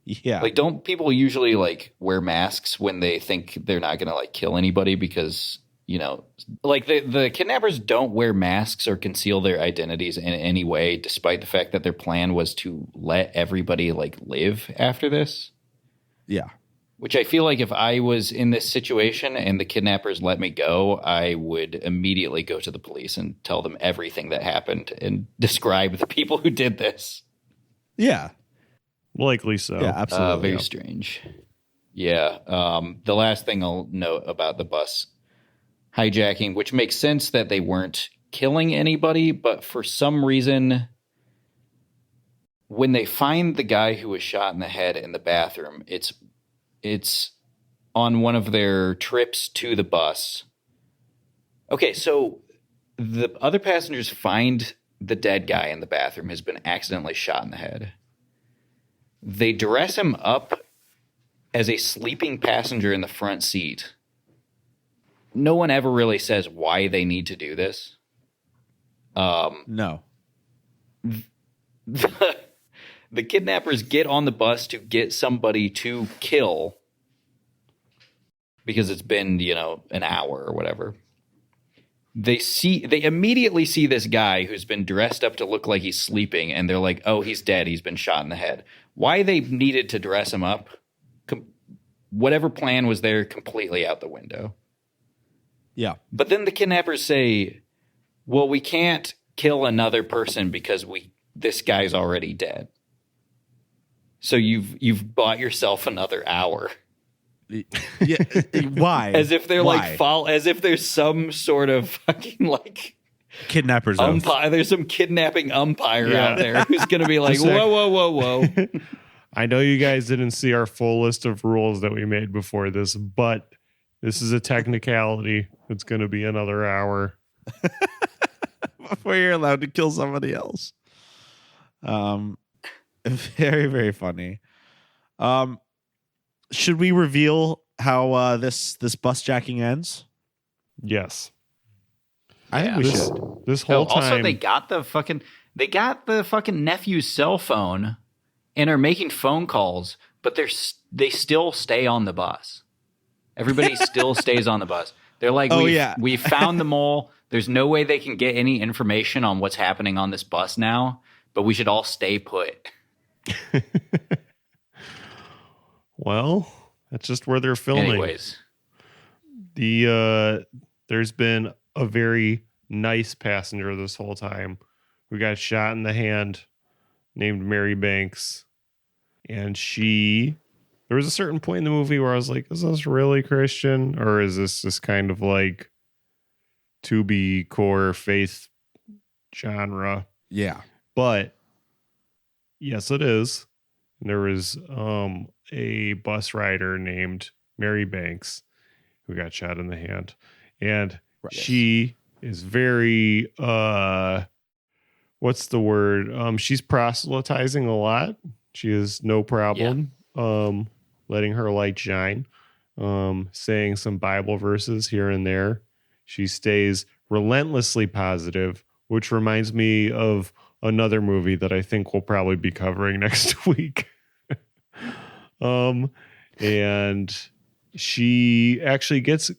Yeah. Don't people usually wear masks when they think they're not going to kill anybody because the kidnappers don't wear masks or conceal their identities in any way, despite the fact that their plan was to let everybody live after this. Yeah. Which I feel if I was in this situation and the kidnappers let me go, I would immediately go to the police and tell them everything that happened and describe the people who did this. Yeah. Likely so. Yeah, absolutely. Very strange. Yeah. The last thing I'll note about the bus hijacking, which makes sense that they weren't killing anybody, but for some reason, when they find the guy who was shot in the head in the bathroom, it's on one of their trips to the bus. Okay, so the other passengers find the dead guy in the bathroom has been accidentally shot in the head. They dress him up as a sleeping passenger in the front seat. No one ever really says why they need to do this. No. The kidnappers get on the bus to get somebody to kill because it's been, an hour or whatever. They immediately see this guy who's been dressed up to look like he's sleeping, and they're like, oh, he's dead. He's been shot in the head. Why they needed to dress him up, whatever plan was there, completely out the window. Yeah. But then the kidnappers say, well, we can't kill another person because this guy's already dead. So you've bought yourself another hour. Yeah, why? As if they're Why? as if there's some sort of fucking like Kidnappers. Umpire. There's some kidnapping umpire out there who's going to be like, whoa. I know you guys didn't see our full list of rules that we made before this, but this is a technicality. It's going to be another hour before you're allowed to kill somebody else. Very, very funny. Should we reveal how this bus jacking ends? Yes. I think we should. This whole time. Also, they got the fucking nephew's cell phone and are making phone calls, but they still stay on the bus. Everybody still stays on the bus. They're like, we found the mole. There's no way they can get any information on what's happening on this bus now, but we should all stay put. Well, that's just where they're filming. Anyways. There's been a very nice passenger this whole time who got shot in the hand named Mary Banks. And there was a certain point in the movie where I was like, is this really Christian? Or is this just kind of like to be core faith genre? Yeah. But yes, it is. And there was a bus rider named Mary Banks who got shot in the hand. And she is very, what's the word? She's proselytizing a lot. She has no problem letting her light shine, saying some Bible verses here and there. She stays relentlessly positive, which reminds me of another movie that I think we'll probably be covering next week. And she actually gets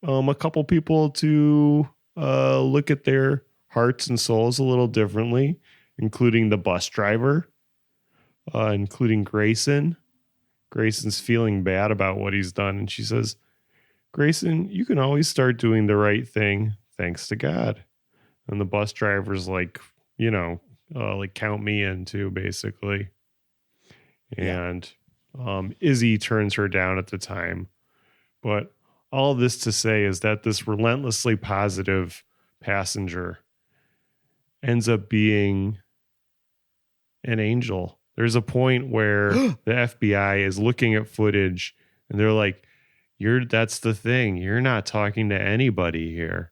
a couple people to look at their hearts and souls a little differently, including the bus driver, including Grayson. Grayson's feeling bad about what he's done, and she says, Grayson, you can always start doing the right thing thanks to God. And the bus driver's like, like count me in too, basically. And Izzy turns her down at the time. But all this to say is that this relentlessly positive passenger ends up being an angel. There's a point where the FBI is looking at footage and they're like, that's the thing. You're not talking to anybody here.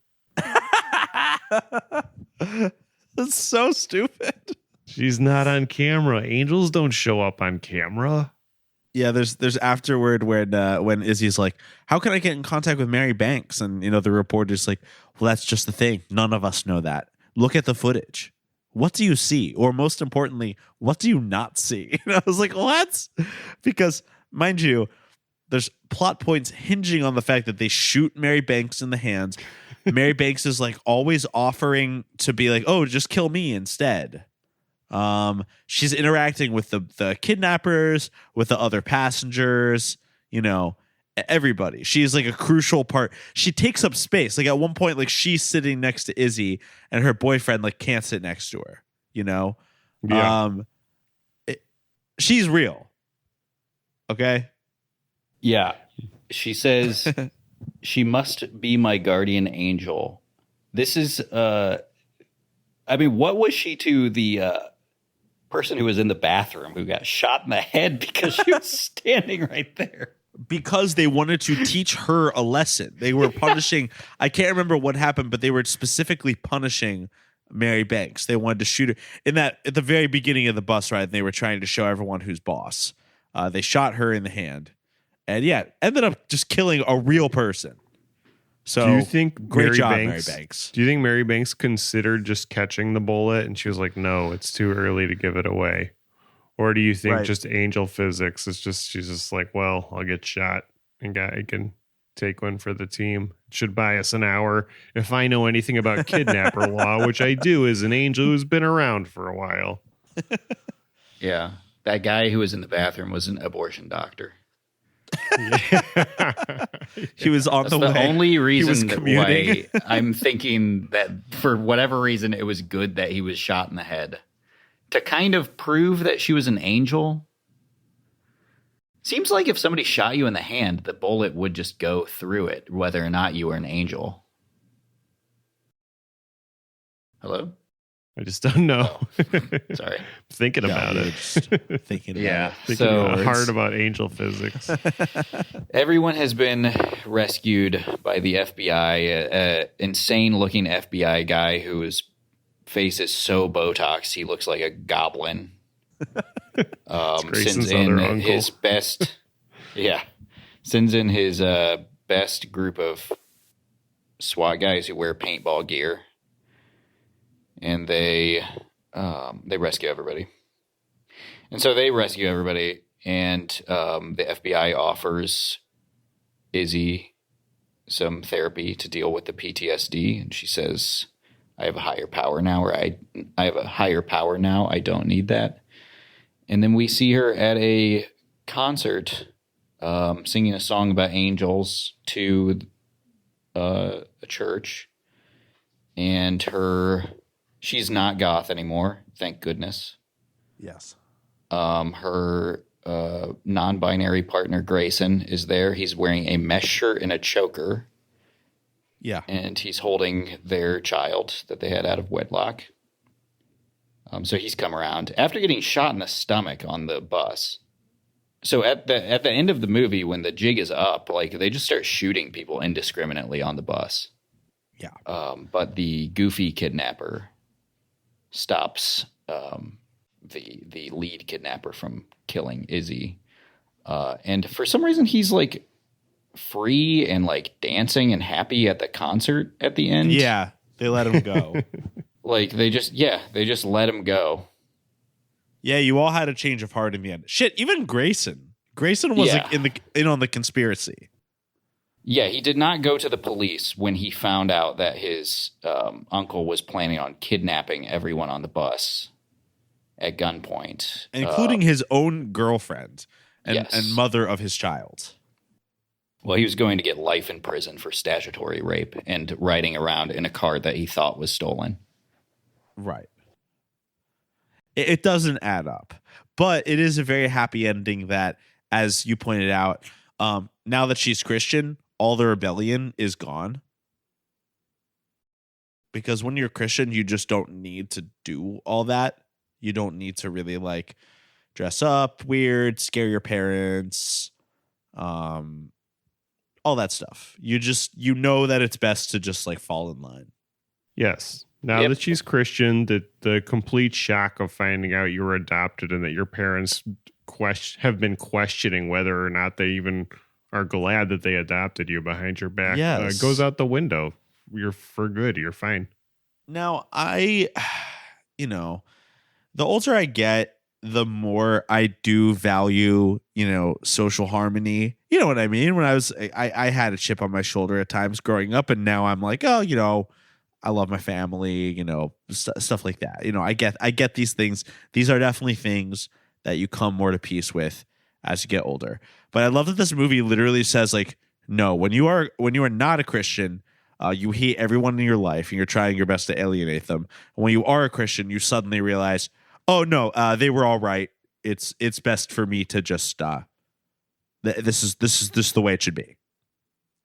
That's so stupid. She's not on camera. Angels don't show up on camera. Yeah, there's afterward when Izzy's like, how can I get in contact with Mary Banks? And the reporter's like, well, that's just the thing. None of us know that. Look at the footage. What do you see? Or most importantly, what do you not see? And I was like, what? Because, mind you, there's plot points hinging on the fact that they shoot Mary Banks in the hands. Mary Banks is like always offering to be like, oh, just kill me instead. She's interacting with the kidnappers, with the other passengers, everybody. She's like a crucial part. She takes up space. Like at one point, like she's sitting next to Izzy and her boyfriend like can't sit next to her, Yeah. She's real. Okay. Yeah. She says she must be my guardian angel. This is, what was she to the person who was in the bathroom who got shot in the head because she was standing right there? Because they wanted to teach her a lesson. They were punishing, I can't remember what happened, but they were specifically punishing Mary Banks. They wanted to shoot her at the very beginning of the bus ride. They were trying to show everyone who's boss. They shot her in the hand and ended up just killing a real person. So do you think great job, Mary Banks. Do you think Mary Banks considered just catching the bullet and she was like, no, it's too early to give it away? Or do you think just angel physics is she's just like, well, I'll get shot and I can take one for the team. It should buy us an hour. If I know anything about kidnapper law, which I do as an angel who's been around for a while. Yeah. That guy who was in the bathroom was an abortion doctor. He was on the way. The only reason why I'm thinking that for whatever reason it was good that he was shot in the head. To kind of prove that she was an angel. Seems like if somebody shot you in the hand, the bullet would just go through it, whether or not you were an angel. Hello? I just don't know. Oh, sorry. Thinking about it. Thinking about Yeah. it. Thinking hard about angel physics. Everyone has been rescued by the FBI, an insane-looking FBI guy whose face is so Botox he looks like a goblin. Sends in his best, sends in his best group of SWAT guys who wear paintball gear, and they rescue everybody. And so they rescue everybody, and the FBI offers Izzy some therapy to deal with the PTSD, and she says, "I have a higher power now," or I have a higher power now. I don't need that. And then we see her at a concert singing a song about angels to a church. And she's not goth anymore, thank goodness. Yes. Her non-binary partner, Grayson, is there. He's wearing a mesh shirt and a choker. Yeah. And he's holding their child that they had out of wedlock. So he's come around after getting shot in the stomach on the bus. So at the end of the movie, when the jig is up, like they just start shooting people indiscriminately on the bus. Yeah. But the goofy kidnapper stops the lead kidnapper from killing Izzy. And for some reason, he's like free and like dancing and happy at the concert at the end. Yeah. They let him go. Like they just let him go. Yeah, you all had a change of heart in the end. Shit, even Grayson. Grayson was like in on the conspiracy. Yeah, he did not go to the police when he found out that his uncle was planning on kidnapping everyone on the bus at gunpoint, including his own girlfriend and yes. mother of his child. Well, he was going to get life in prison for statutory rape and riding around in a car that he thought was stolen. Right. It doesn't add up, but it is a very happy ending that, as you pointed out, now that she's Christian, all the rebellion is gone. Because when you're Christian, you just don't need to do all that. You don't need to really like dress up weird, scare your parents, all that stuff. You know that it's best to just like fall in line. Yes. Now that she's Christian, the complete shock of finding out you were adopted and that your parents have been questioning whether or not they even are glad that they adopted you behind your back goes out the window. You're for good. You're fine. Now, the older I get, the more I do value, social harmony. You know what I mean? When I had a chip on my shoulder at times growing up, and now I'm like, oh, I love my family, stuff like that. I get these things. These are definitely things that you come more to peace with as you get older. But I love that this movie literally says like, no, when you are not a Christian, you hate everyone in your life and you're trying your best to alienate them. And when you are a Christian, you suddenly realize, oh no, they were all right. It's best for me to just this is the way it should be.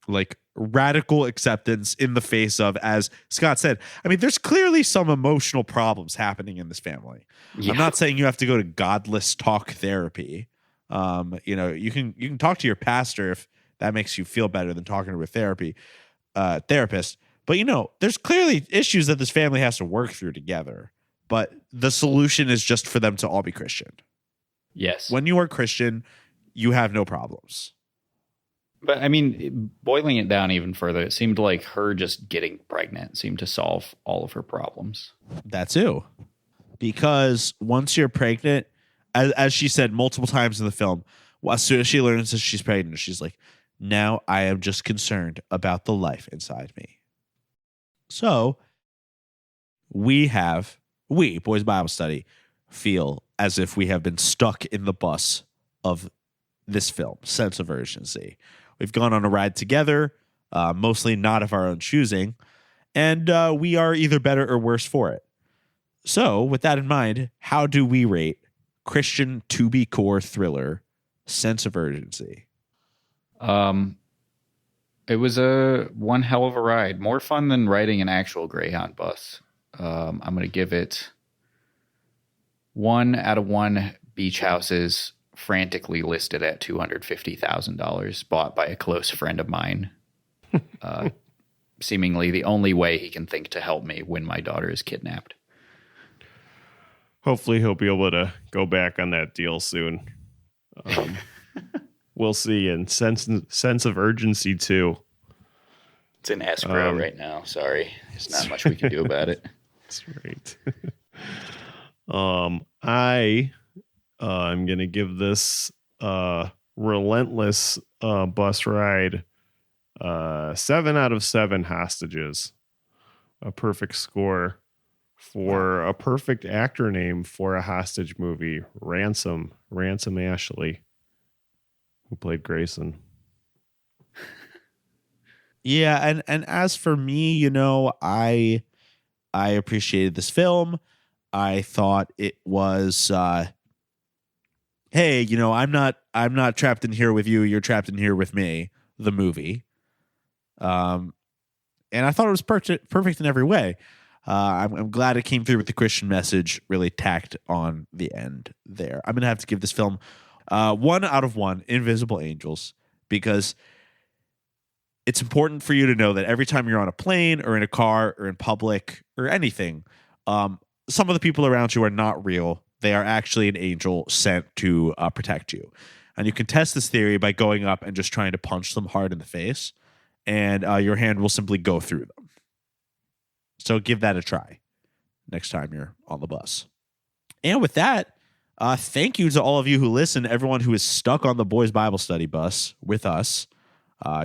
Like radical acceptance in the face of, as Scott said, I mean, there's clearly some emotional problems happening in this family. Yeah. I'm not saying you have to go to godless talk therapy. You can talk to your pastor if that makes you feel better than talking to a therapist. But there's clearly issues that this family has to work through together. But the solution is just for them to all be Christian. Yes. When you are Christian, you have no problems. But I mean, boiling it down even further, it seemed like her just getting pregnant seemed to solve all of her problems. That too. Because once you're pregnant, as she said multiple times in the film, as soon as she learns that she's pregnant, she's like, now I am just concerned about the life inside me. So we, Boys Bible Study, feel as if we have been stuck in the bus of this film, sense of urgency. We've gone on a ride together, mostly not of our own choosing, and we are either better or worse for it. So, with that in mind, how do we rate Christian to-be core thriller sense of urgency? It was one hell of a ride. More fun than riding an actual Greyhound bus. I'm going to give it 1 out of 1 beach houses frantically listed at $250,000, bought by a close friend of mine. Seemingly the only way he can think to help me when my daughter is kidnapped. Hopefully he'll be able to go back on that deal soon. We'll see. And sense of urgency too. It's in escrow right now. Sorry. There's not much we can do about it. That's right. I'm going to give this relentless bus ride 7 out of 7 hostages. A perfect score for a perfect actor name for a hostage movie. Ransom Ashley, who played Grayson. Yeah, and as for me, you know, I appreciated this film. I thought it was hey, you know, I'm not trapped in here with you, you're trapped in here with me, the movie. And I thought it was perfect in every way. I'm glad it came through with the Christian message really tacked on the end there. I'm going to have to give this film 1 out of 1 invisible angels, because it's important for you to know that every time you're on a plane or in a car or in public or anything, some of the people around you are not real. They are actually an angel sent to protect you. And you can test this theory by going up and just trying to punch them hard in the face, and your hand will simply go through them. So give that a try next time you're on the bus. And with that, thank you to all of you who listen, everyone who is stuck on the Boys Bible Study bus with us.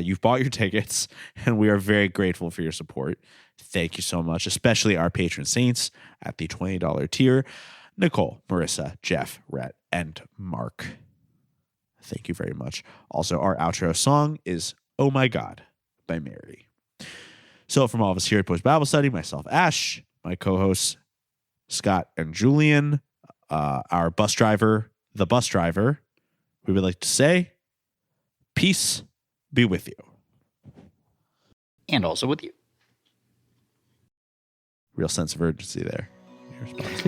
You've bought your tickets, and we are very grateful for your support. Thank you so much, especially our patron saints at the $20 tier, Nicole, Marissa, Jeff, Rhett, and Mark. Thank you very much. Also, our outro song is Oh My God by Mary. So from all of us here at Boys Bible Study, myself, Ash, my co-hosts, Scott and Julian, our bus driver, the bus driver, we would like to say, peace be with you. And also with you. Real sense of urgency there. Your response.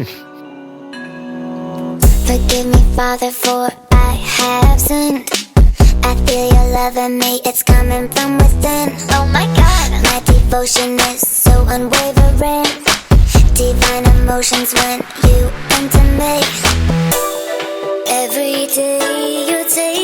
Forgive me, Father, for I have sinned. I feel your love in me, it's coming from within. Oh my God, my devotion is so unwavering. Divine emotions when you enter me. Every day you take